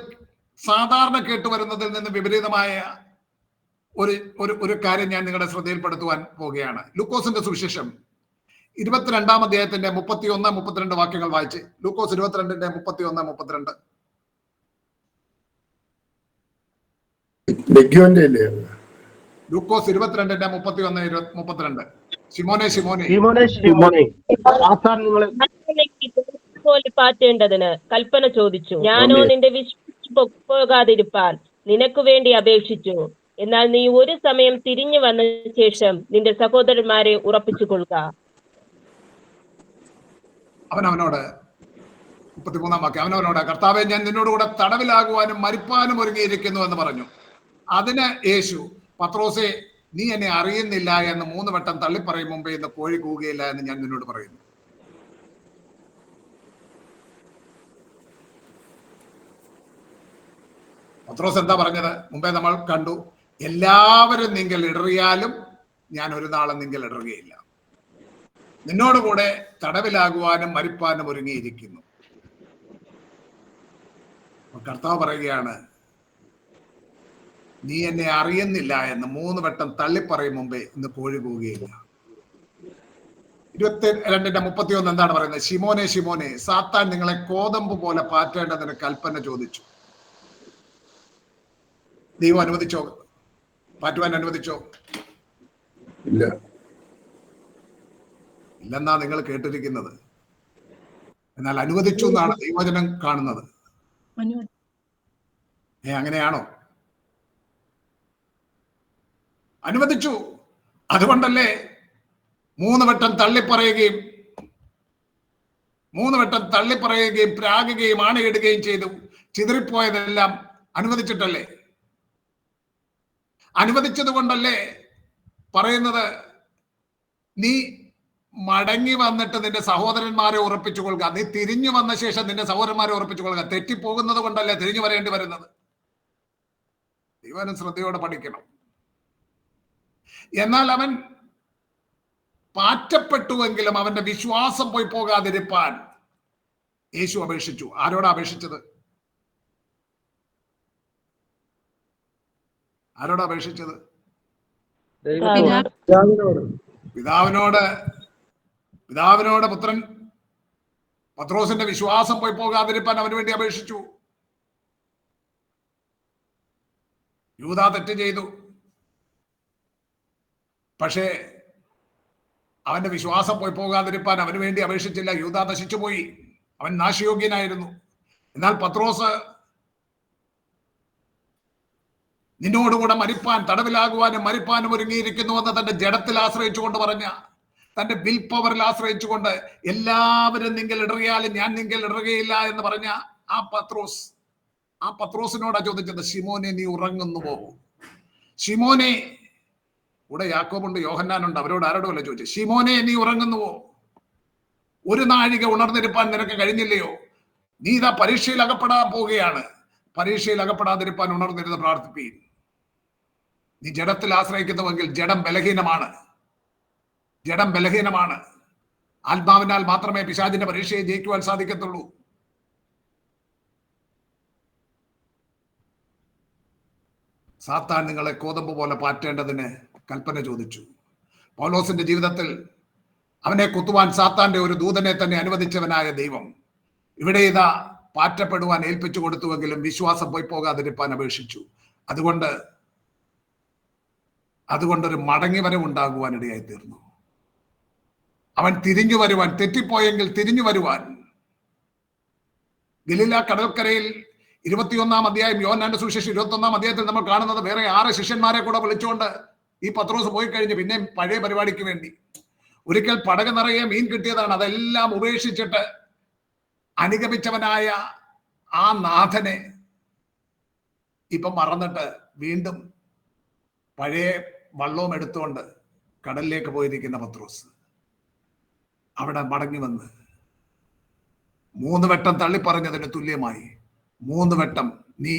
സാധാരണ കേട്ടുവരുന്നതിൽ നിന്ന് വിപരീതമായ ഒരു കാര്യം ഞാൻ നിങ്ങളുടെ ശ്രദ്ധയിൽപ്പെടുത്തുവാൻ പോവുകയാണ്. ലൂക്കോസിന്റെ സുവിശേഷം 22-ാം അധ്യായത്തിന്റെ 31-32 വാക്യങ്ങൾ വായിച്ച്. ലൂക്കോസ് 22-ന്റെ 31-32. ലൂക്കോസ് 22-ന്റെ 31-32. ശിമോനെ പാറ്റേണ്ടതിന് കൽപ്പന ചോദിച്ചു. ഞാനോ നിന്റെ വിശ്വാസം പോകാതിരിപ്പാൻ നിനക്ക് വേണ്ടി അപേക്ഷിച്ചു. എന്നാൽ നീ ഒരു സമയം തിരിഞ്ഞു വന്ന ശേഷം നിന്റെ സഹോദരന്മാരെ ഉറപ്പിച്ചു കൊള്ളുക. അവനോട് 33-ാം വാക്യം. അവനോട്, കർത്താവേ, ഞാൻ നിന്നോടുകൂടെ തടവിലാകുവാനും മരിപ്പാനും ഒരുങ്ങിയിരിക്കുന്നു എന്ന് പറഞ്ഞു. അതിന് യേശു, പത്രോസെ, നീ എന്നെ അറിയുന്നില്ല എന്ന് 3 വട്ടം തള്ളിപ്പറയും മുമ്പേ ഇന്ന് കോഴി കൂകുകയില്ല എന്ന് ഞാൻ നിന്നോട് പറയുന്നു. പത്രോസ് എന്താ പറഞ്ഞത്? മുമ്പേ നമ്മൾ കണ്ടു, എല്ലാവരും നിങ്ങൾ ഇടറിയാലും ഞാൻ ഒരു നാളും നിങ്ങൾ ഇടറുകയില്ല. നിന്നോടുകൂടെ തടവിലാകുവാനും മരിപ്പാനും ഒരുങ്ങിയിരിക്കുന്നു. കർത്താവ് പറയുകയാണ്, നീ എന്നെ അറിയുന്നില്ല എന്ന് 3 വട്ടം തള്ളിപ്പറയും മുമ്പേ ഇന്ന് കോഴി കൂകുകയില്ല. 22:31 എന്താണ് പറയുന്നത്? ശിമോനെ ശിമോനെ, സാത്താൻ നിങ്ങളെ കോതമ്പ് പോലെ പാറ്റേണ്ടതിന് കൽപ്പന ചോദിച്ചു. ദൈവം അനുവദിച്ചോ? പാറ്റുവാൻ അനുവദിച്ചോ? ഇല്ല. ഇല്ലെന്നാ നിങ്ങൾ കേട്ടിരിക്കുന്നത്. എന്നാൽ അനുവദിച്ചു എന്നാണ് ദൈവവചനം കാണുന്നത്. അങ്ങനെയാണോ? അനുവദിച്ചു. അതുകൊണ്ടല്ലേ 3 വട്ടം തള്ളിപ്പറയുകയും 3 വട്ടം തള്ളിപ്പറയുകയും പ്രാകുകയും ആണയിടുകയും ചെയ്തു. ചിതറിപ്പോയതെല്ലാം അനുവദിച്ചിട്ടല്ലേ? അനുവദിച്ചത് കൊണ്ടല്ലേ പറയുന്നത്, നീ മടങ്ങി വന്നിട്ട് നിന്റെ സഹോദരന്മാരെ ഉറപ്പിച്ചു കൊള്ളുക. നീ തിരിഞ്ഞു വന്ന ശേഷം നിന്റെ സഹോദരന്മാരെ ഉറപ്പിച്ചു കൊള്ളുക. തെറ്റിപ്പോകുന്നത് കൊണ്ടല്ലേ തിരിഞ്ഞു വരേണ്ടി വരുന്നത്. ദൈവം ശ്രദ്ധയോടെ പഠിക്കണം. എന്നാൽ അവൻ പാറ്റപ്പെട്ടുവെങ്കിലും അവന്റെ വിശ്വാസം പോയി പോകാതിരിപ്പാൻ യേശു അപേക്ഷിച്ചു. ആരോടാ അപേക്ഷിച്ചത്? ആരോടാ അപേക്ഷിച്ചത്? പിതാവിനോട് പുത്രൻ പത്രോസിന്റെ വിശ്വാസം പോയി പോകാതിരിപ്പാൻ അവന് വേണ്ടി അപേക്ഷിച്ചു. യൂദാ തെറ്റ് ചെയ്തു. പക്ഷേ അവന്റെ വിശ്വാസം പോയി പോകാതിരിപ്പാൻ അവന് വേണ്ടി അപേക്ഷിച്ചില്ല. യൂദാ നശിച്ചുപോയി. അവൻ നാശയോഗ്യനായിരുന്നു. എന്നാൽ പത്രോസ് നിന്നോടുകൂടെ മരിപ്പാൻ, തടവിലാകുവാനും മരിപ്പാനും ഒരുങ്ങിയിരിക്കുന്നുവെന്ന് തന്റെ ജഡത്തിൽ ആശ്രയിച്ചുകൊണ്ട് പറഞ്ഞ, തന്റെ വിൽ പവറിൽ ആശ്രയിച്ചുകൊണ്ട് എല്ലാവരും നിങ്ങൾ ഇടറിയാലും ഞാൻ നിങ്ങൾ ഇടറുകയില്ല എന്ന് പറഞ്ഞ ആ പത്രോസിനോടാ ചോദിച്ചത്, ശിമോനെ നീ ഉറങ്ങുന്നുവോ? ശിമോനെ, കൂടെ യാക്കോബുണ്ട്, യോഹന്നാനുണ്ട്, അവരോട് ആരോടുമല്ല ചോദിച്ചത്, ശിമോനെ നീ ഉറങ്ങുന്നുവോ? ഒരു നാഴിക ഉണർന്നിരിപ്പാൻ നിനക്ക് കഴിഞ്ഞില്ലയോ? നീ ഇതാ പരീക്ഷയിൽ അകപ്പെടാൻ പോവുകയാണ്. പരീക്ഷയിൽ അകപ്പെടാതിരിപ്പാൻ ഉണർന്നിരുന്ന് പ്രാർത്ഥിപ്പീൻ. നീ ജഡത്തിൽ ആശ്രയിക്കുന്നുവെങ്കിൽ ജഡം ബലഹീനമാണ്. ജഡം ബലഹീനമാണ്. ആത്മാവിനാൽ മാത്രമേ പിശാചിന്റെ പരീക്ഷയെ ജയിക്കുവാൻ സാധിക്കത്തുള്ളൂ. സാത്താൻ നിങ്ങളെ കോതമ്പ് പോലെ പാറ്റേണ്ടതിന് കൽപ്പന ചോദിച്ചു. പൗലോസിന്റെ ജീവിതത്തിൽ അവനെ കുത്തുവാൻ സാത്താന്റെ ഒരു ദൂതനെ തന്നെ അനുവദിച്ചവനായ ദൈവം ഇവിടെ ഇതാ പാറ്റപ്പെടുവാൻ ഏൽപ്പിച്ചു കൊടുത്തുവെങ്കിലും വിശ്വാസം പോയി പോകാതിരിപ്പാൻ അപേക്ഷിച്ചു. അതുകൊണ്ടൊരു മടങ്ങി വരവ് ഉണ്ടാകുവാൻ ഇടയായി തീർന്നു. അവൻ തിരിഞ്ഞു വരുവാൻ, തെറ്റിപ്പോയെങ്കിൽ തിരിഞ്ഞു വരുവാൻ, ഗലീല കടൽക്കരയിൽ 21-ാം അധ്യായം, യോഹന്നാന്റെ സുവിശേഷം 21-ാം അധ്യായത്തിൽ നമ്മൾ കാണുന്നത് വേറെ 6 ശിഷ്യന്മാരെ കൂടെ വിളിച്ചുകൊണ്ട് ഈ പത്രോസ് പോയി കഴിഞ്ഞ് പിന്നെ പഴയ പരിപാടിക്ക് വേണ്ടി ഒരിക്കൽ പടക് നിറയെ മീൻ കിട്ടിയതാണ്. അതെല്ലാം ഉപേക്ഷിച്ചിട്ട് അനുഗമിച്ചവനായ ആ നാഥനെ ഇപ്പം മറന്നിട്ട് വീണ്ടും പഴയ വള്ളവും എടുത്തുകൊണ്ട് കടലിലേക്ക് പോയിരിക്കുന്ന പത്രോസ് അവിടെ മടങ്ങി വന്ന് 3 വട്ടം തള്ളിപ്പറഞ്ഞതിന് തുല്യമായി 3 വട്ടം, നീ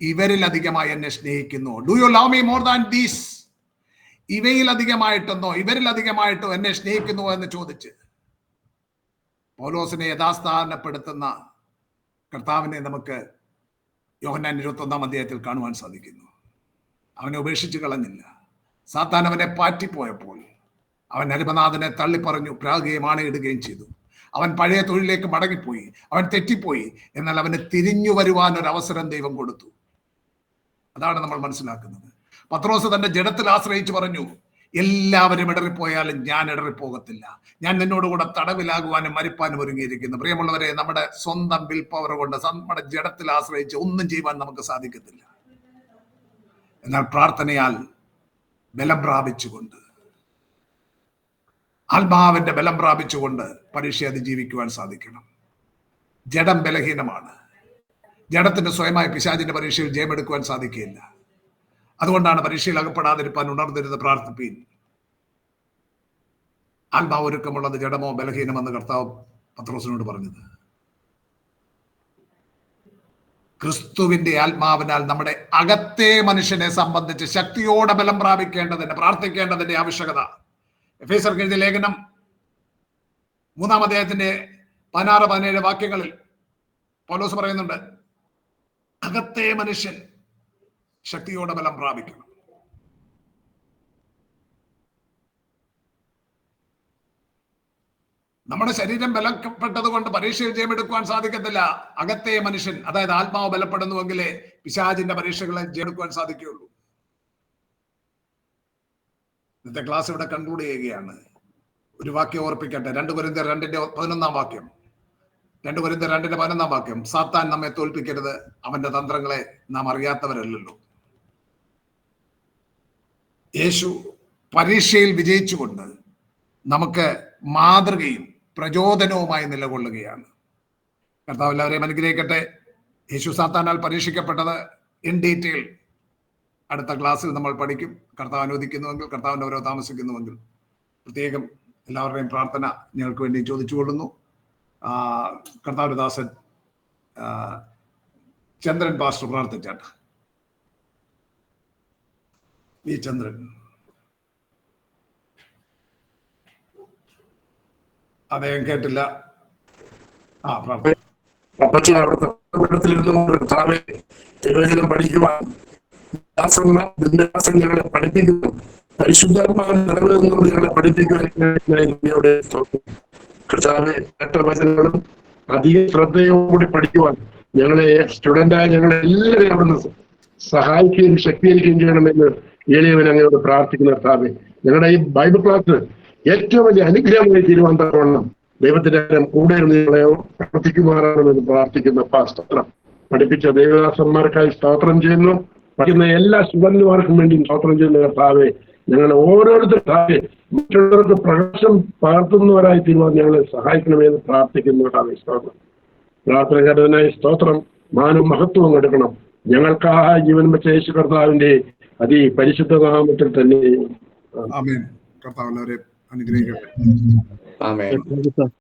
ഇവരിലധികമായി എന്നെ സ്നേഹിക്കുന്നു. Do you love me more than these? ഇവയിലധികമായിട്ടെന്നോ ഇവരിലധികമായിട്ടോ എന്നെ സ്നേഹിക്കുന്നു എന്ന് ചോദിച്ച് പൗലോസിനെ യഥാസ്ഥാനപ്പെടുത്തുന്ന കർത്താവിനെ നമുക്ക് യോഹന്നാൻ 21-ാം അധ്യായത്തിൽ കാണുവാൻ സാധിക്കുന്നു. അവനെ ഉപേക്ഷിച്ച് കളഞ്ഞില്ല. സാത്താൻ അവനെ പാറ്റിപ്പോയപ്പോൾ അവൻ അരിമനാഥനെ തള്ളിപ്പറഞ്ഞു, പ്രാകുകയും ആണയിടുകയും ചെയ്തു. അവൻ പഴയ തൊഴിലേക്ക് മടങ്ങിപ്പോയി. അവൻ തെറ്റിപ്പോയി. എന്നാൽ അവന് തിരിഞ്ഞു വരുവാൻ ഒരു അവസരം ദൈവം കൊടുത്തു. അതാണ് നമ്മൾ മനസ്സിലാക്കുന്നത്. പത്രോസ് തന്റെ ജഡത്തിൽ ആശ്രയിച്ച് പറഞ്ഞു, എല്ലാവരും ഇടറിപ്പോയാലും ഞാൻ ഇടറിപ്പോകത്തില്ല. ഞാൻ നിന്നോടുകൂടെ തടവിലാകുവാനും മരിപ്പാനും ഒരുങ്ങിയിരിക്കുന്നു. പ്രിയമുള്ളവരെ, നമ്മുടെ സ്വന്തം വിൽ പവർ കൊണ്ട് നമ്മുടെ ജഡത്തിൽ ആശ്രയിച്ച് ഒന്നും ചെയ്യുവാൻ നമുക്ക് സാധിക്കത്തില്ല. എന്നാൽ പ്രാർത്ഥനയാൽ ബലം പ്രാപിച്ചുകൊണ്ട്, ആത്മാവിന്റെ ബലം പ്രാപിച്ചുകൊണ്ട് പരീക്ഷ അതിജീവിക്കുവാൻ സാധിക്കണം. ജഡം ബലഹീനമാണ്. ജഡത്തിന് സ്വയമായി പിശാചിന്റെ പരീക്ഷയിൽ ജയമെടുക്കുവാൻ സാധിക്കുകയില്ല. അതുകൊണ്ടാണ് പരീക്ഷയിൽ അകപ്പെടാതിരിപ്പാൻ ഉണർന്നിരുന്ന് പ്രാർത്ഥിപ്പീൻ. ആത്മാവ് ഒരുക്കമുള്ളത് ജഡമോ ബലഹീനമെന്ന് കർത്താവ് പത്രോസിനോട് പറഞ്ഞത്. ക്രിസ്തുവിന്റെ ആത്മാവിനാൽ നമ്മുടെ അകത്തെ മനുഷ്യനെ സംബന്ധിച്ച് ശക്തിയോടെ ബലം പ്രാപിക്കേണ്ടതിന് പ്രാർത്ഥിക്കേണ്ടതിന്റെ ആവശ്യകത. എഫേസ്യർക്ക് എഴുതിയ ലേഖനം 3-ാം അധ്യായത്തിന്റെ 16-17 വാക്യങ്ങളിൽ പൗലോസ് പറയുന്നുണ്ട്, അകത്തെ മനുഷ്യൻ ശക്തിയോടെ ബലം പ്രാപിക്കണം. നമ്മുടെ ശരീരം ബലപ്പെട്ടത് കൊണ്ട് പരീക്ഷയിൽ ജയമെടുക്കുവാൻ സാധിക്കത്തില്ല. അകത്തെ മനുഷ്യൻ, അതായത് ആത്മാവ് ബലപ്പെടുന്നുവെങ്കിലേ പിശാചിന്റെ പരീക്ഷകളെ ജയമെടുക്കുവാൻ സാധിക്കുകയുള്ളൂ. ഇന്നത്തെ ക്ലാസ് ഇവിടെ കൺക്ലൂഡ് ചെയ്യുകയാണ്. ഒരു വാക്യം ഓർപ്പിക്കട്ടെ. 2 കൊരിന്ത്യർ 2:11 വാക്യം. 2 കൊരിന്ത്യർ 2:11 വാക്യം. സാത്താൻ നമ്മെ തോൽപ്പിക്കരുത്, അവന്റെ തന്ത്രങ്ങളെ നാം അറിയാത്തവരല്ലല്ലോ. യേശു പരീക്ഷയിൽ വിജയിച്ചുകൊണ്ട് നമുക്ക് മാതൃകയും പ്രചോദനവുമായി നിലകൊള്ളുകയാണ്. കർത്താവ് എല്ലാവരെയും അനുഗ്രഹിക്കട്ടെ. യേശു സാത്താനാൽ പരീക്ഷിക്കപ്പെട്ടത് ഇൻ ഡീറ്റെയിൽ അടുത്ത ക്ലാസ്സിൽ നമ്മൾ പഠിക്കും. കർത്താവ് അനുവദിക്കുന്നുവെങ്കിൽ, കർത്താവിൻ്റെ ഓരോ താമസിക്കുന്നുവെങ്കിൽ. പ്രത്യേകം എല്ലാവരുടെയും പ്രാർത്ഥന ഞങ്ങൾക്ക് വേണ്ടി ചോദിച്ചുകൊള്ളുന്നു. കർത്താവിന്റെ ദാസൻ ചന്ദ്രൻ പാസ്റ്റർ പ്രാർത്ഥിച്ചാട്ട. ഈ ചന്ദ്രൻ അദ്ദേഹം കേട്ടില്ല. തിരുവചനം പഠിക്കുവാൻ ഞങ്ങളെ പഠിപ്പിക്കുന്നു, പരിശുദ്ധാത്മാവിന്റെ നിറവേറുന്നതോട് ഞങ്ങളെ പഠിപ്പിക്കുവാൻ കർത്താവെ വചനങ്ങളും അധിക ശ്രദ്ധയോടുകൂടി പഠിക്കുവാൻ ഞങ്ങളെ സ്റ്റുഡന്റായ ഞങ്ങളെ എല്ലാവരെയും അവിടുന്ന് സഹായിക്കുകയും ശക്തീകരിക്കുകയും ചെയ്യണമെന്ന് എളിയവൻ അങ്ങയോട് പ്രാർത്ഥിക്കുന്ന കർത്താവെ, ഞങ്ങളുടെ ഈ ബൈബിൾ ക്ലാസ് ഏറ്റവും വലിയ അനുഗ്രഹമായി തീരുവാൻ തക്കവണ്ണം ദൈവത്തിന്റെ കൂടെ നിങ്ങളെ പ്രവർത്തിക്കുമാറാണെന്ന് പ്രാർത്ഥിക്കുന്ന സ്തോത്രം. പഠിപ്പിച്ച ദൈവദാസന്മാർക്കായി സ്തോത്രം ചെയ്യുന്നു. പഠിക്കുന്ന എല്ലാ സ്റ്റുഡന്റുമാർക്കും വേണ്ടി സ്തോത്രം ചെയ്യുന്ന കർത്താവെ, ഞങ്ങളെ ഓരോരുത്തരും മറ്റുള്ളവർക്ക് പ്രകാശം പകർത്തുന്നവരായി തീരുവാൻ ഞങ്ങളെ സഹായിക്കണമെന്ന് പ്രാർത്ഥിക്കുന്നു കർത്താവെ. സ്തോത്രം. പ്രാർത്ഥന കേട്ടതിനായി സ്തോത്രം. മാനവും മഹത്വവും എടുക്കണം. ഞങ്ങൾക്കായ ജീവൻ വെച്ച യേശു കർത്താവിന്റെ പരിശുദ്ധ നാമത്തിൽ തന്നെ. ആമേൻ. കർത്താവ് എല്ലാവരെയും അനുഗ്രഹിക്കട്ടെ. ആമേൻ.